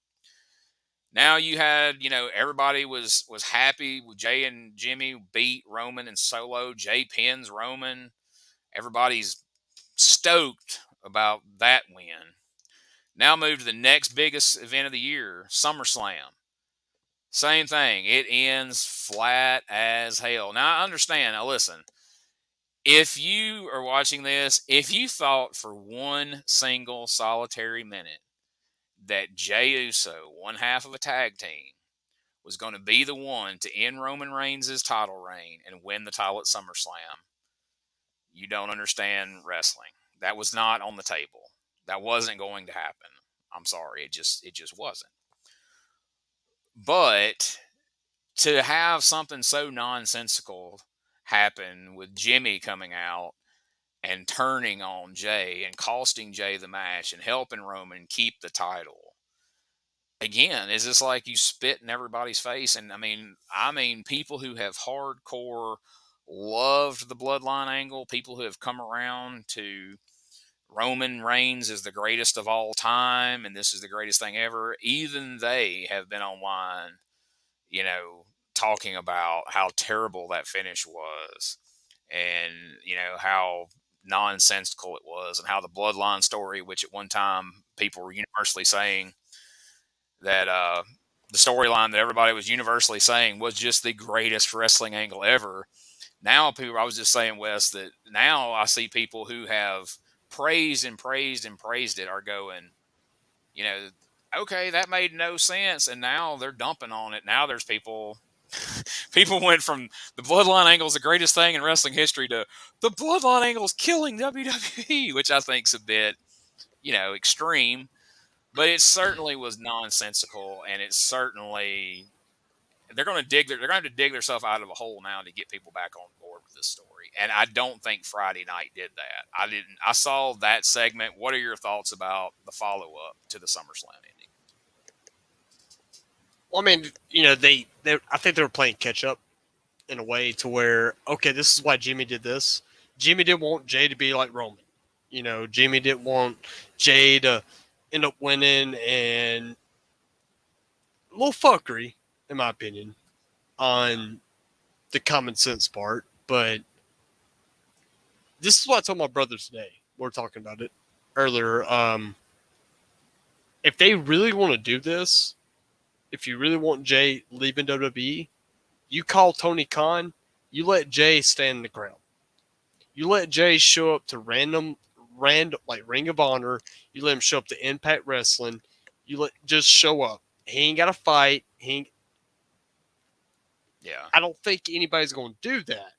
Now you had, everybody was happy with Jay and Jimmy beat Roman and Solo. Jay pins Roman. Everybody's stoked about that win. Now move to the next biggest event of the year, SummerSlam. Same thing. It ends flat as hell. Now, I understand. Now, listen. If you are watching this, if you thought for one single solitary minute that Jey Uso, one half of a tag team, was going to be the one to end Roman Reigns' title reign and win the title at SummerSlam, you don't understand wrestling. That was not on the table. That wasn't going to happen. I'm sorry, it just wasn't. But to have something so nonsensical happen with Jimmy coming out and turning on Jay and costing Jay the match and helping Roman keep the title. Again, is this like you spit in everybody's face? And I mean, people who have hardcore loved the Bloodline angle, people who have come around to Roman Reigns is the greatest of all time, and this is the greatest thing ever. Even they have been online, talking about how terrible that finish was, and how nonsensical it was, and how the Bloodline story, which at one time people were universally saying that the storyline that everybody was universally saying was just the greatest wrestling angle ever. Now, I was just saying, Wes, that now I see people who have praised and praised and praised it are going, okay, that made no sense, and now they're dumping on it. Now there's people went from the Bloodline angle is the greatest thing in wrestling history to the Bloodline angle is killing WWE, which I think is a bit, extreme. But it certainly was nonsensical, and it's certainly they're going to have to dig themselves out of a hole now to get people back on board with this story. And I don't think Friday night did that. I saw that segment. What are your thoughts about the follow up to the SummerSlam ending? Well, I mean, they I think they were playing catch up in a way to where, okay, this is why Jimmy did this. Jimmy didn't want Jay to be like Roman. Jimmy didn't want Jay to end up winning, and a little fuckery, in my opinion, on the common sense part. But this is what I told my brothers today. We were talking about it earlier. If they really want to do this, if you really want Jay leaving WWE, you call Tony Khan, you let Jay stand in the crowd. You let Jay show up to random like Ring of Honor. You let him show up to Impact Wrestling. Just show up. He ain't got to fight. Yeah. I don't think anybody's going to do that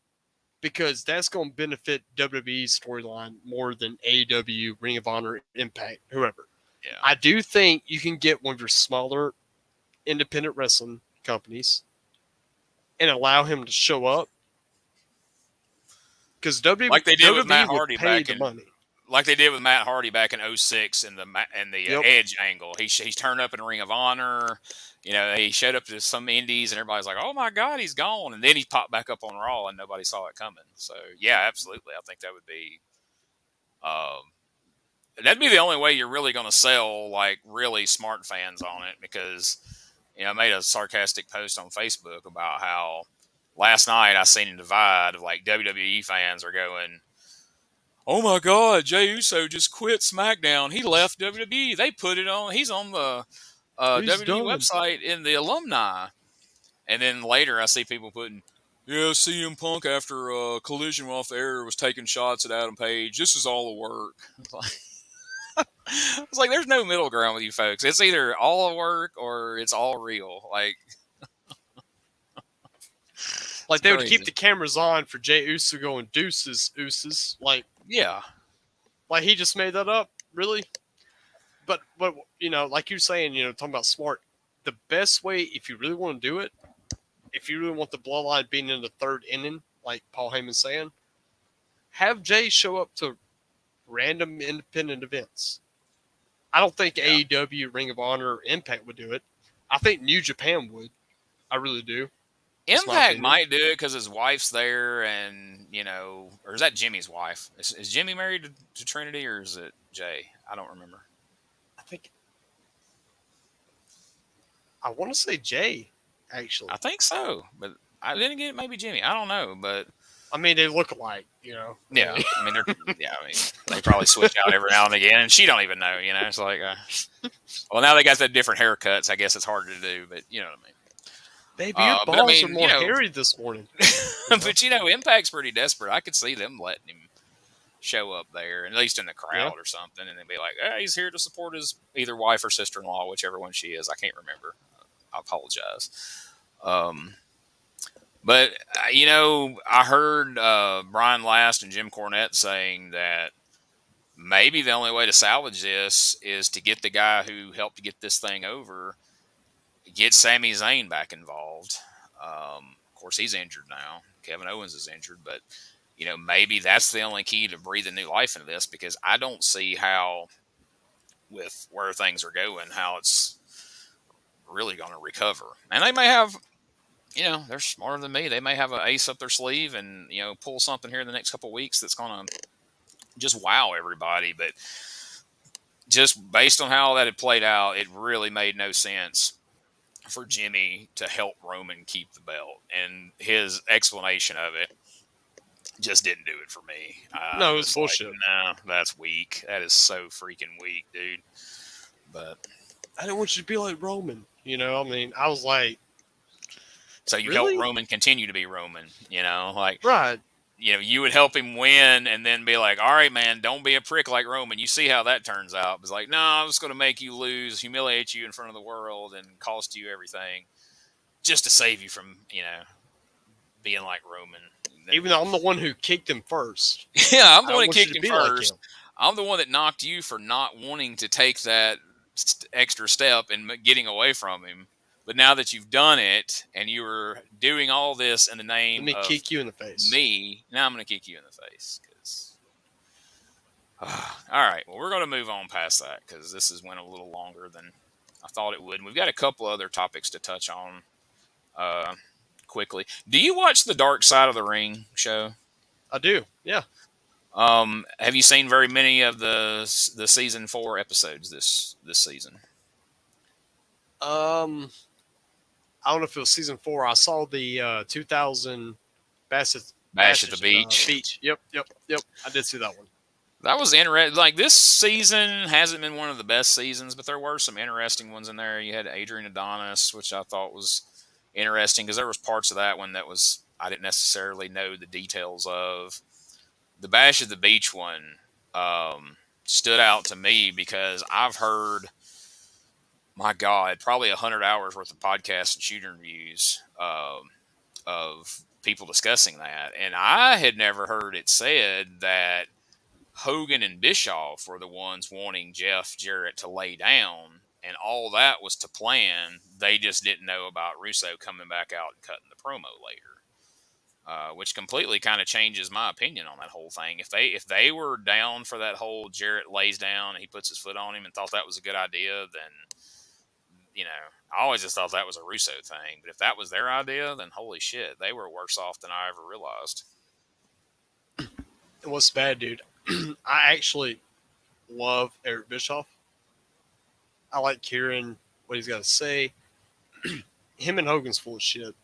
because that's going to benefit WWE's storyline more than AEW, Ring of Honor, Impact, whoever. Yeah. I do think you can get one of your smaller independent wrestling companies and allow him to show up because WWE like they did with Matt would Hardy pay back the in, money. like they did with Matt Hardy back in 06 in the Yep. Edge angle. He's turned up in Ring of Honor. He showed up to some indies and everybody's like, oh my God, he's gone. And then he popped back up on Raw and nobody saw it coming. So yeah, absolutely. I think that would be, that'd be the only way you're really going to sell like really smart fans on it, because, I made a sarcastic post on Facebook about how last night I seen a divide of like WWE fans are going, oh my God, Jey Uso just quit SmackDown. He left WWE. They put it on. He's on the WWE done. website in the alumni. And then later I see people putting, yeah, CM Punk after Collision off the air was taking shots at Adam Page. This is all a work. It's like there's no middle ground with you folks. It's either all a work or it's all real. Like they would crazy. keep the cameras on for Jey Uso going deuces. Like Yeah. Like he just made that up, really? But like you're saying, talking about smart, the best way, if you really want to do it, if you really want the Bloodline being in the third inning, like Paul Heyman's saying, have Jay show up to random independent events. I don't think AEW, Ring of Honor, or Impact would do it. I think New Japan would. I really do. Impact might do it because his wife's there, and or is that Jimmy's wife? Is Jimmy married to Trinity, or is it Jay? I don't remember. I want to say Jay, actually. I think so, but I didn't get maybe Jimmy. I don't know, but I mean they look alike, Yeah, they probably switch out every now and again, and she don't even know. It's like, well, now they got the different haircuts. I guess it's harder to do, but you know what I mean. Baby, your balls are more hairy this morning. But Impact's pretty desperate. I could see them letting him show up there, at least in the crowd or something, and they'd be like, he's here to support his either wife or sister-in-law, whichever one she is. I can't remember. I apologize. Um, but I heard Brian Last and Jim Cornette saying that maybe the only way to salvage this is to get the guy who helped to get this thing over, get Sami Zayn back involved. Of course, he's injured now. Kevin Owens is injured, but maybe that's the only key to breathing new life into this, because I don't see how, with where things are going, how it's really going to recover. And they may have, they're smarter than me. They may have an ace up their sleeve and pull something here in the next couple of weeks that's going to just wow everybody. But just based on how that had played out, it really made no sense for Jimmy to help Roman keep the belt, and his explanation of it just didn't do it for me. No, it was bullshit. No, that's weak. That is so freaking weak, dude. But I didn't want you to be like Roman. I mean, I was like, so you really? help Roman continue to be Roman, right. You would help him win and then be like, all right, man, don't be a prick like Roman. You see how that turns out. It's like, no, I'm just going to make you lose, humiliate you in front of the world, and cost you everything just to save you from, being like Roman. Even though I'm the one who kicked him first. Yeah, I'm the one who kicked him first. Like I'm the one that knocked you for not wanting to take that extra step and getting away from him. But now that you've done it and you were doing all this in the name of kick you in the face. Now I'm going to kick you in the face. All right, well, we're going to move on past that because this has went a little longer than I thought it would. And we've got a couple other topics to touch on quickly. Do you watch the Dark Side of the Ring show? I do, yeah. Have you seen very many of the season 4 episodes this season? I don't know if it was season 4. I saw the 2000 Bash at the Beach. Yep. I did see that one. That was interesting. Like, this season hasn't been one of the best seasons, but there were some interesting ones in there. You had Adrian Adonis, which I thought was interesting because there was parts of that one that was I didn't necessarily know the details of. The Bash at the Beach one stood out to me because I've heard, my God, probably 100 hours worth of podcasts and shoot interviews of people discussing that. And I had never heard it said that Hogan and Bischoff were the ones wanting Jeff Jarrett to lay down, and all that was to plan. They just didn't know about Russo coming back out and cutting the promo later, which completely kind of changes my opinion on that whole thing. If they were down for that whole Jarrett lays down and he puts his foot on him and thought that was a good idea, then I always just thought that was a Russo thing. But if that was their idea, then holy shit, they were worse off than I ever realized. It was bad, dude. I actually love Eric Bischoff. I like hearing what he's got to say. Him and Hogan's full of shit.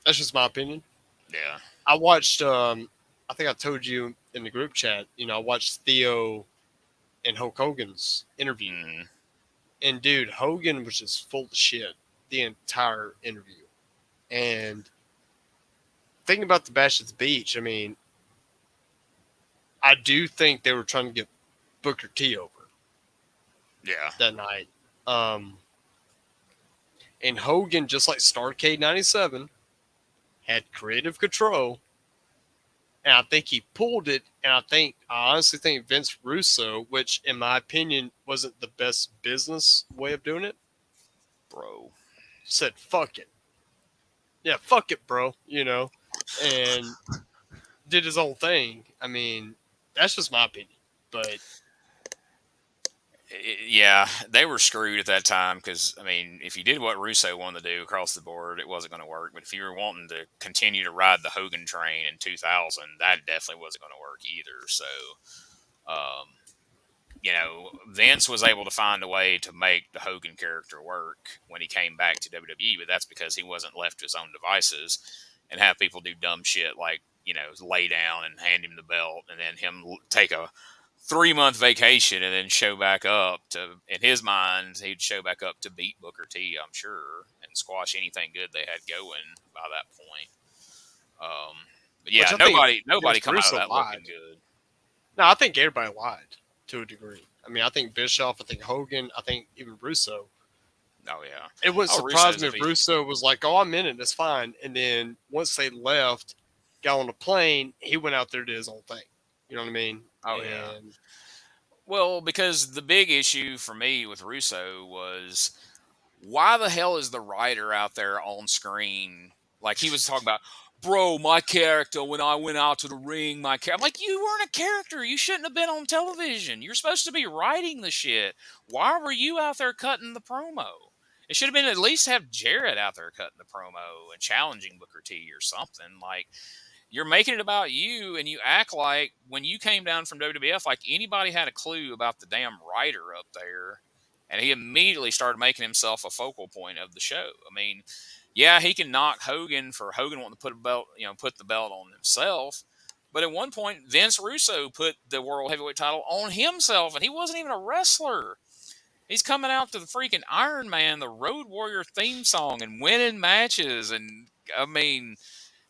That's just my opinion. Yeah. I watched, I think I told you in the group chat, I watched Theo and Hulk Hogan's interview. Mm-hmm. And, dude, Hogan was just full of shit the entire interview. And thinking about the Bash at the Beach, I mean, I do think they were trying to get Booker T over. Yeah. That night. And Hogan, just like Starrcade 97, had creative control. And I think he pulled it. And I honestly think Vince Russo, which in my opinion wasn't the best business way of doing it, bro, said, fuck it. Yeah, fuck it, bro. And did his own thing. I mean, that's just my opinion. But yeah, they were screwed at that time because, I mean, if you did what Russo wanted to do across the board, it wasn't going to work. But if you were wanting to continue to ride the Hogan train in 2000, that definitely wasn't going to work either. So, Vince was able to find a way to make the Hogan character work when he came back to WWE, but that's because he wasn't left to his own devices and have people do dumb shit like, lay down and hand him the belt and then him take a 3-month vacation and then show back up to, in his mind, he'd show back up to beat Booker T, I'm sure, and squash anything good they had going by that point. But yeah, nobody come out of that looking good. No, I think everybody lied to a degree. I mean, I think Bischoff, I think Hogan, I think even Russo. Oh yeah. It wouldn't Oh, surprise Russo's me a if beast. Russo was like, "Oh, I'm in it. That's fine." And then once they left, got on the plane, he went out there to his own thing. You know what I mean? Oh yeah. And Well, because the big issue for me with Russo was why the hell is the writer out there on screen? Like he was talking about, bro, my character when I went out to the ring, my character. I'm like, you weren't a character. You shouldn't have been on television. You're supposed to be writing the shit. Why were you out there cutting the promo? It should have been at least have Jarrett out there cutting the promo and challenging Booker T or something. Like you're making it about you, and you act like when you came down from WWF, like anybody had a clue about the damn writer up there, and he immediately started making himself a focal point of the show. I mean, yeah, he can knock Hogan for Hogan wanting to put a belt, put the belt on himself. But at one point, Vince Russo put the World Heavyweight title on himself, and he wasn't even a wrestler. He's coming out to the freaking Iron Man, the Road Warrior theme song, and winning matches. And I mean,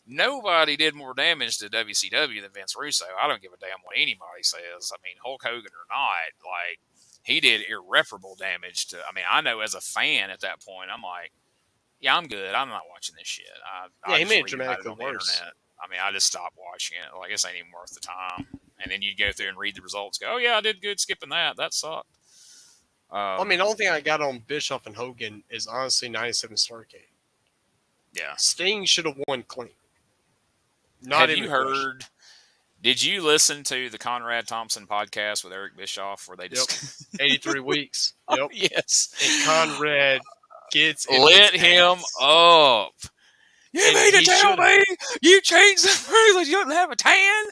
nobody did more damage to WCW than Vince Russo. I don't give a damn what anybody says. I mean, Hulk Hogan or not, like he did irreparable damage to. I mean, I know as a fan at that point, I'm like, yeah, I'm good. I'm not watching this shit. yeah, I he just made it read about it dramatically on the worse. internet. I mean, I just stopped watching it. Like, this ain't even worth the time. And then you go through and read the results. Go, oh yeah, I did good skipping that. That sucked. I mean, the only thing I got on Bischoff and Hogan is honestly 97 Starrcade. Yeah. Sting should have won clean. Not Have even you a question. heard? Did you listen to the Conrad Thompson podcast with Eric Bischoff where they just 83 weeks. Yep. yes, And Conrad gets in lit his him ass. up. You And mean to he tell should've. me you changed the rules? You don't have a tan?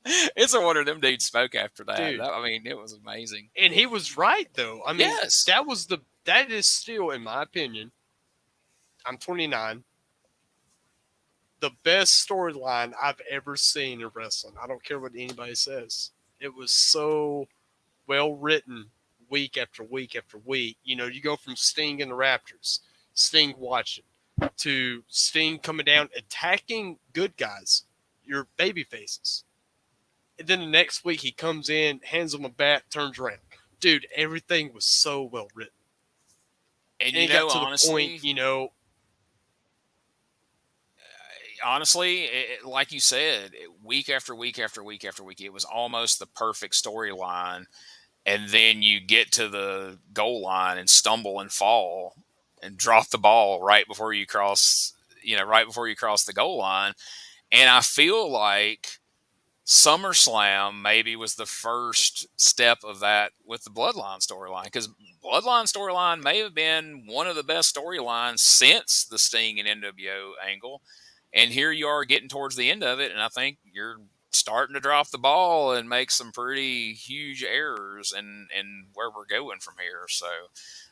It's a wonder them dudes spoke after that. Dude. I mean, it was amazing. And he was right though. I mean, Yes. that is still, in my opinion, I'm 29. The best storyline I've ever seen in wrestling. I don't care what anybody says. It was so well written week after week after week. You know, you go from Sting and the Raptors, Sting watching, to Sting coming down, attacking good guys, your baby faces. And then the next week he comes in, hands them a bat, turns around. Dude, everything was so well written. And And you it got know, to honestly, the point, like you said, week after week after week after week, it was almost the perfect storyline. And then you get to the goal line and stumble and fall and drop the ball right before you cross, right before you cross the goal line. And I feel like SummerSlam maybe was the first step of that with the Bloodline storyline, because Bloodline storyline may have been one of the best storylines since the Sting and NWO angle. And here you are getting towards the end of it, and I think you're starting to drop the ball and make some pretty huge errors in where we're going from here. So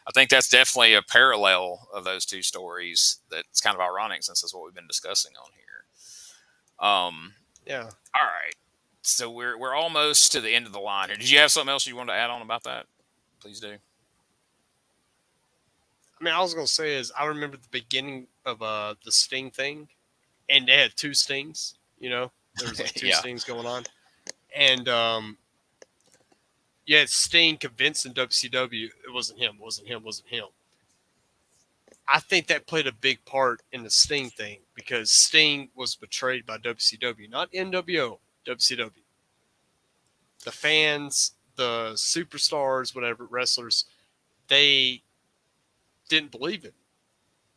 I think that's definitely a parallel of those two stories that's kind of ironic since that's what we've been discussing on here. yeah. All right. So we're almost to the end of the line here. Did you have something else you wanted to add on about that? Please do. I mean, I was going to say is I remember the beginning of the Sting thing, and they had two Stings, there was like two Yeah. Stings going on. And you had Sting convincing WCW it wasn't him. I think that played a big part in the Sting thing because Sting was betrayed by WCW, not NWO, WCW. The fans, the superstars, whatever, wrestlers, they didn't believe him.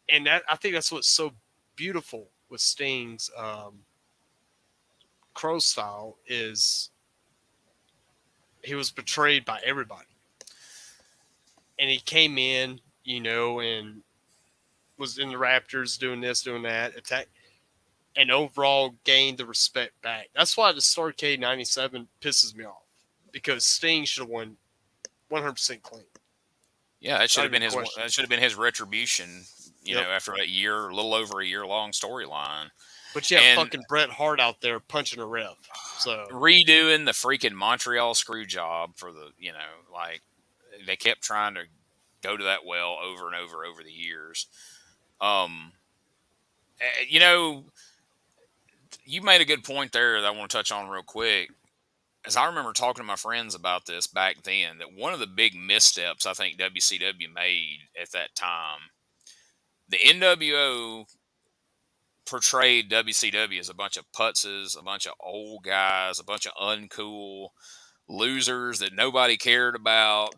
And I think that's what's so beautiful with Sting's Crow style is he was betrayed by everybody. And he came in, and was in the Raptors doing this, doing that, attack, and overall gained the respect back. That's why the Starrcade 97 pisses me off because Sting should have won 100% clean. Yeah, that should have been his. Question. That should have been his retribution. After a year, a little over a year long storyline. But you have fucking Bret Hart out there punching a ref. So redoing the freaking Montreal screw job for the, like they kept trying to go to that well over and over the years. You made a good point there that I want to touch on real quick. as I remember talking to my friends about this back then, that one of the big missteps I think WCW made at that time, the NWO portrayed WCW as a bunch of putzes, a bunch of old guys, a bunch of uncool losers that nobody cared about.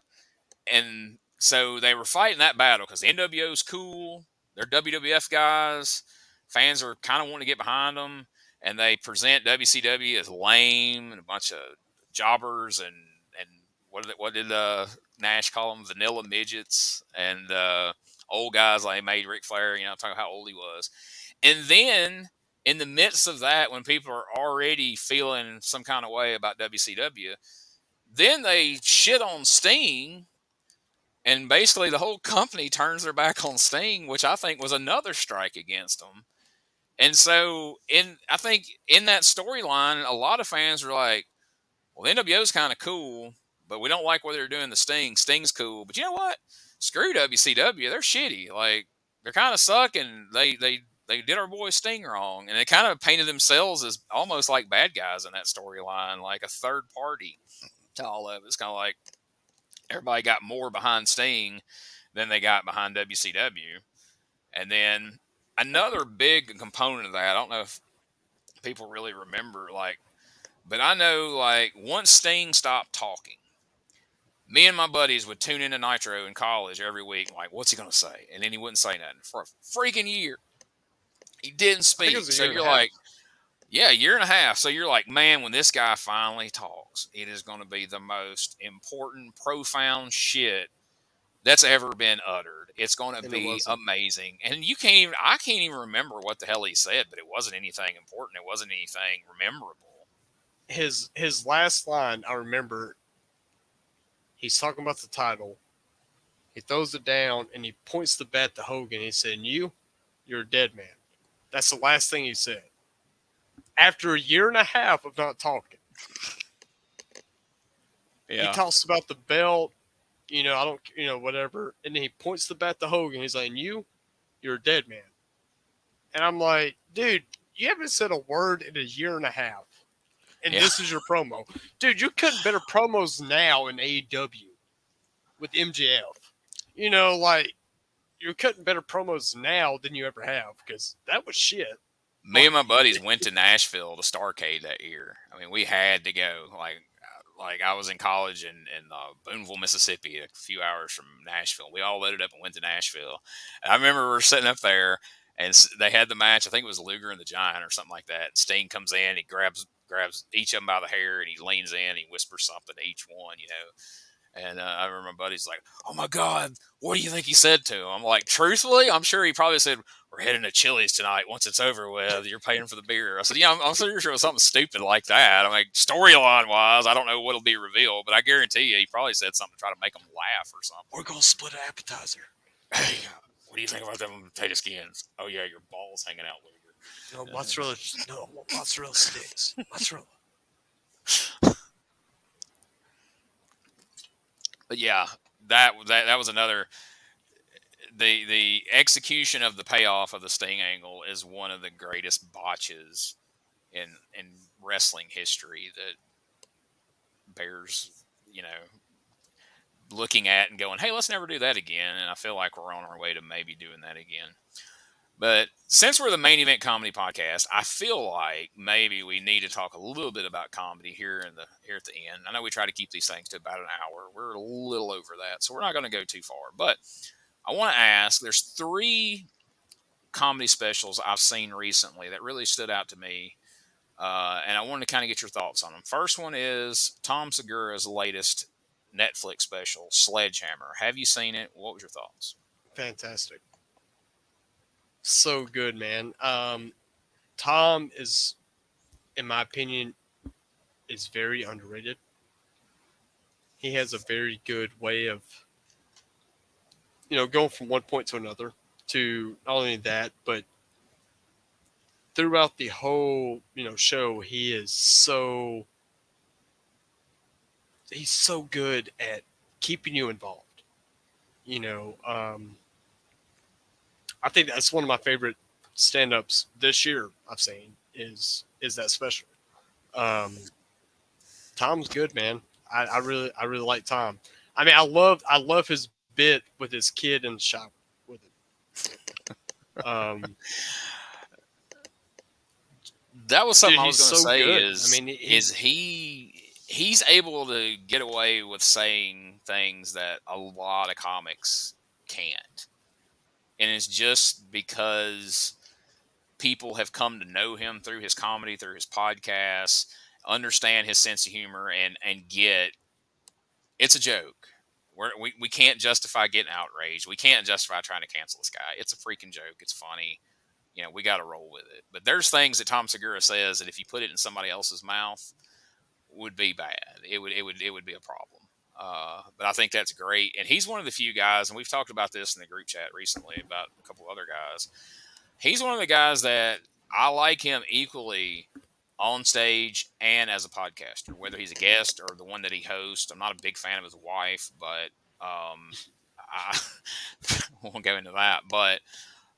And so they were fighting that battle because the NWO's cool. They're WWF guys. Fans are kind of wanting to get behind them. And they present WCW as lame and a bunch of jobbers and what did Nash call them? Vanilla midgets and old guys like made Ric Flair, talking about how old he was. And then in the midst of that, when people are already feeling some kind of way about WCW, then they shit on Sting, and basically the whole company turns their back on Sting, which I think was another strike against them. And so I think in that storyline, a lot of fans were like, well, the NWO's kind of cool, but we don't like what they're doing to Sting. Sting's cool. But you know what? Screw WCW. They're shitty. Like, they're kind of suck, and they did our boy Sting wrong. And they kind of painted themselves as almost like bad guys in that storyline, like a third party to all of it. It's kind of like everybody got more behind Sting than they got behind WCW. And then another big component of that, I don't know if people really remember, but I know, once Sting stopped talking, me and my buddies would tune into Nitro in college every week, like, what's he going to say? And then he wouldn't say nothing for a freaking year. He didn't I think it speak. was a So year and you're a half. like, yeah, year and a half. So you're like, man, when this guy finally talks, it is going to be the most important, profound shit that's ever been uttered. It's going to And it be wasn't. amazing. And I can't even remember what the hell he said, but it wasn't anything important. It wasn't anything memorable. His last line, I remember, he's talking about the title. He throws it down and he points the bat to Hogan. He said, you're a dead man. That's the last thing he said. After a year and a half of not talking. He talks about the belt, whatever. And then he points the bat to Hogan. He's like, you're a dead man. And I'm like, dude, you haven't said a word in a year and a half. And Yeah. this is your promo. Dude, you're cutting better promos now in AEW with MJF. You're cutting better promos now than you ever have because that was shit. Me and my buddies went to Nashville to Starcade that year. I mean, we had to go. Like I was in college in Booneville, Mississippi, a few hours from Nashville. We all loaded up and went to Nashville. And I remember we were sitting up there, and they had the match. I think it was Luger and the Giant or something like that. Sting comes in, he grabs each of them by the hair, and he leans in, he whispers something to each one, And I remember my buddy's like, "Oh my God, what do you think he said to him?" I'm like, "Truthfully, I'm sure he probably said, we're heading to Chili's tonight. Once it's over with, you're paying for the beer." I said, "Yeah, I'm sure it was something stupid like that." I'm like, storyline wise, I don't know what'll be revealed, but I guarantee you, he probably said something to try to make him laugh or something. We're going to split an appetizer. Hey, what do you think about them potato skins? Oh yeah, your balls hanging out, Luger. Mozzarella sticks. Mozzarella. But yeah, that was another. The execution of the payoff of the Sting angle is one of the greatest botches in wrestling history that bears, looking at and going, hey, let's never do that again. And I feel like we're on our way to maybe doing that again. But since we're the Main Event Comedy Podcast, I feel like maybe we need to talk a little bit about comedy here at the end. I know we try to keep these things to about an hour. We're a little over that, so we're not going to go too far. But I want to ask, there's 3 comedy specials I've seen recently that really stood out to me, and I wanted to kind of get your thoughts on them. First one is Tom Segura's latest Netflix special, Sledgehammer. Have you seen it? What was your thoughts? Fantastic. So good, man. Tom is, in my opinion, is very underrated. He has a very good way of, going from one point to another. To not only that, but throughout the whole, show, he's so good at keeping you involved. I think that's one of my favorite stand-ups this year I've seen is that special. Tom's good, man. I really like Tom. I mean, I love his bit with his kid in the shop with it. That was something Dude, I he's was going to so say good. I is mean, he's able to get away with saying things that a lot of comics can't. And it's just because people have come to know him through his comedy, through his podcasts, understand his sense of humor, and get it's a joke. We can't justify getting outraged. We can't justify trying to cancel this guy. It's a freaking joke. It's funny. We got to roll with it. But there's things that Tom Segura says that if you put it in somebody else's mouth, would be bad. It would be a problem. But I think that's great. And he's one of the few guys, and we've talked about this in the group chat recently about a couple other guys. He's one of the guys that I like him equally on stage and as a podcaster, whether he's a guest or the one that he hosts. I'm not a big fan of his wife, but I won't go into that. But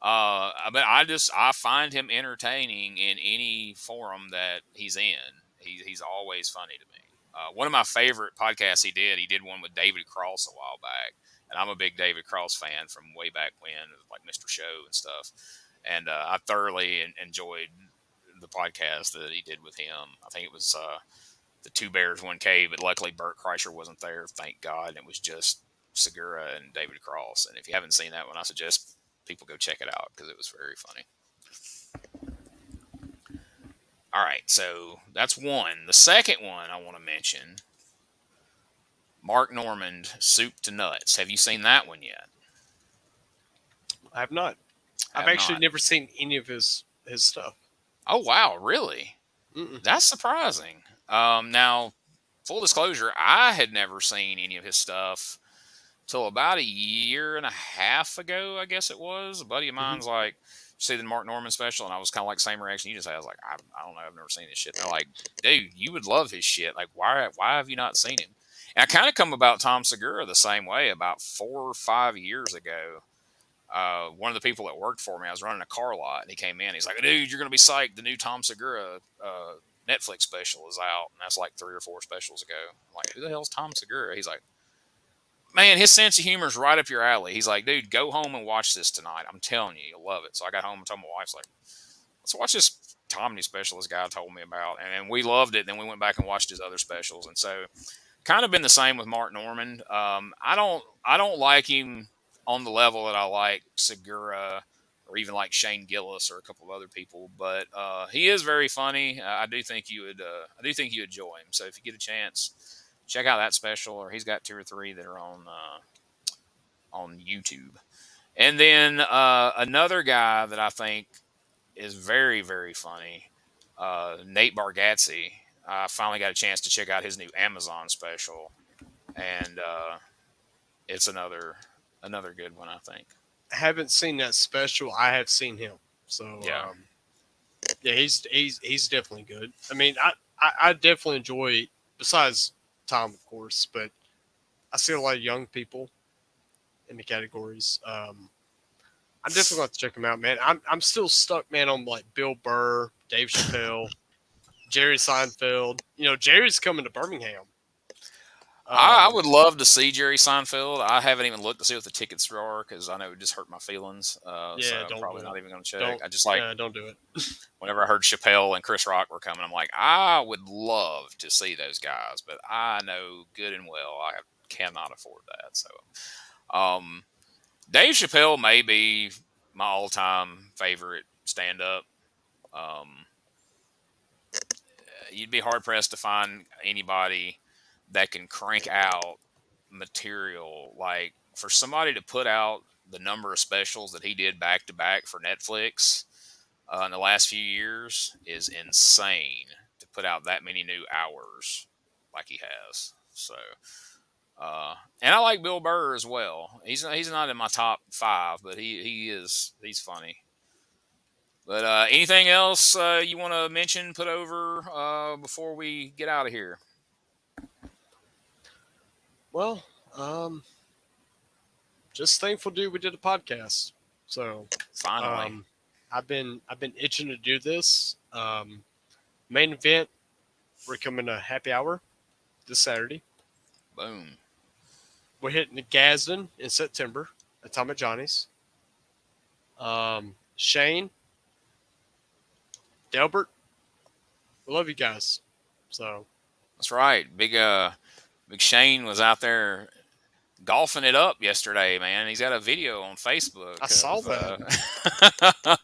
I find him entertaining in any forum that he's in. He's always funny to me. One of my favorite podcasts he did one with David Cross a while back, and I'm a big David Cross fan from way back when, like Mr. Show and stuff. And I thoroughly enjoyed the podcast that he did with him. I think it was the Two Bears, One Cave, but luckily Bert Kreischer wasn't there, thank God. And it was just Segura and David Cross. And if you haven't seen that one, I suggest people go check it out because it was very funny. All right, so that's one. The second one I want to mention, Mark Normand, Soup to Nuts. Have you seen that one yet? I have not. I've Have actually not. never seen any of his stuff. Oh wow, really? Mm-mm. That's surprising. Now, full disclosure, I had never seen any of his stuff till about a year and a half ago, I guess it was. A buddy of Mm-hmm. mine's like, see the Mark Norman special, and I was kind of like same reaction you just had. I was like, I don't know, I've never seen this shit. And they're like, dude, you would love his shit. Like, why have you not seen him? And I kind of come about Tom Segura the same way. About 4 or 5 years ago, one of the people that worked for me, I was running a car lot, and he came in. He's like, dude, you're gonna be psyched. The new Tom Segura Netflix special is out, and that's like 3 or 4 specials ago. I'm like, who the hell's Tom Segura? He's like, man, his sense of humor is right up your alley. He's like, dude, go home and watch this tonight. I'm telling you, you'll love it. So I got home and told my wife, like, let's watch this comedy special this guy told me about. And we loved it. Then we went back and watched his other specials. And so kind of been the same with Mark Normand. I don't like him on the level that I like Segura or even like Shane Gillis or a couple of other people, but he is very funny. I do think you would enjoy him. So if you get a chance, check out that special, or he's got 2 or 3 that are on YouTube. And then another guy that I think is very, very funny, Nate Bargatze. I finally got a chance to check out his new Amazon special, and it's another good one, I think. Haven't seen that special. I have seen him. So Yeah. yeah, he's definitely good. I mean, I definitely enjoy, besides Tom, of course, but I see a lot of young people in the categories. I'm definitely going to check him out, man. I'm still stuck, man, on like Bill Burr, Dave Chappelle, Jerry Seinfeld. You know, Jerry's coming to Birmingham. I would love to see Jerry Seinfeld. I haven't even looked to see what the tickets are because I know it would just hurt my feelings. So Yeah, I'm don't probably do not it. even going to check. Don't. I just like Don't do it. whenever I heard Chappelle and Chris Rock were coming, I'm like, I would love to see those guys, but I know good and well I cannot afford that. So, Dave Chappelle may be my all-time favorite stand-up. Um, you'd be hard pressed to find anybody that can crank out material like for somebody to put out the number of specials that he did back to back for Netflix in the last few years is insane to put out that many new hours like he has. So, and I like Bill Burr as well. He's not in my top 5, but he's funny. But anything else you want to mention, put over before we get out of here? Well, just thankful, dude. We did a podcast, so Finally, I've been itching to do this. Main event, we're coming to happy hour. this Saturday. Boom. We're hitting the Gadsden in September at Tom and Johnny's. Shane, Delbert, we love you guys. So that's right. Big Shane was out there golfing it up yesterday, man. He's got a video on Facebook. I saw that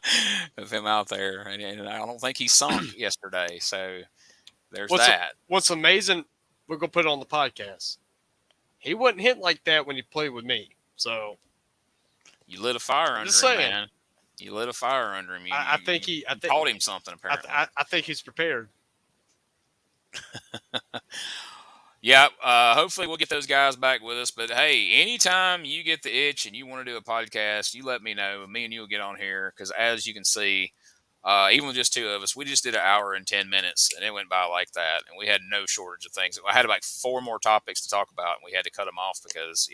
of him out there, and I don't think he sunk yesterday. So there's that. What's amazing, we're gonna put it on the podcast. He wasn't hit like that when he played with me. So you lit a fire under him, man. You lit a fire under him. I think he taught him something. Apparently, I think he's prepared. Yeah, hopefully we'll get those guys back with us. But hey, anytime you get the itch and you want to do a podcast, you let me know. Me and you will get on here because, as you can see, even with just two of us, we just did an hour and 10 minutes, and it went by like that. And we had no shortage of things. I had like 4 more topics to talk about, and we had to cut them off because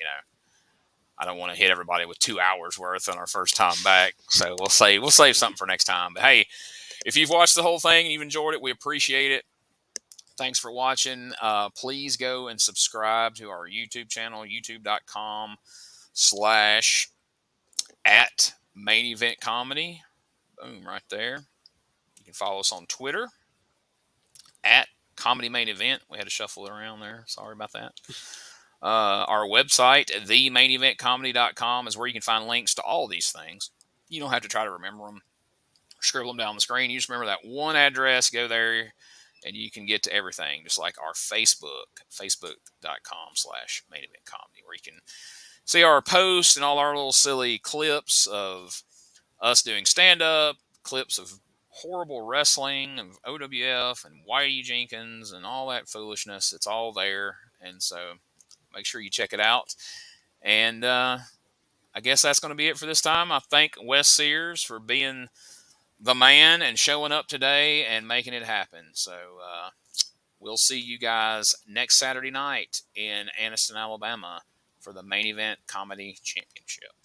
I don't want to hit everybody with 2 hours worth on our first time back. So we'll save something for next time. But hey, if you've watched the whole thing and you've enjoyed it, we appreciate it. Thanks for watching. Please go and subscribe to our YouTube channel, youtube.com/@maineventcomedy. Boom, right there. You can follow us on Twitter @ComedyMainEvent. We had to shuffle it around there. Sorry about that. Our website, themaineventcomedy.com, is where you can find links to all these things. You don't have to try to remember them. Scribble them down on the screen. You just remember that one address. Go there. And you can get to everything, just like our Facebook, facebook.com/maineventcomedy, where you can see our posts and all our little silly clips of us doing stand-up, clips of horrible wrestling, of OWF and Whitey Jenkins and all that foolishness. It's all there. And so make sure you check it out. And I guess that's going to be it for this time. I thank Wes Sears for being the man and showing up today and making it happen. So we'll see you guys next Saturday night in Anniston, Alabama for the Main Event Comedy Championship.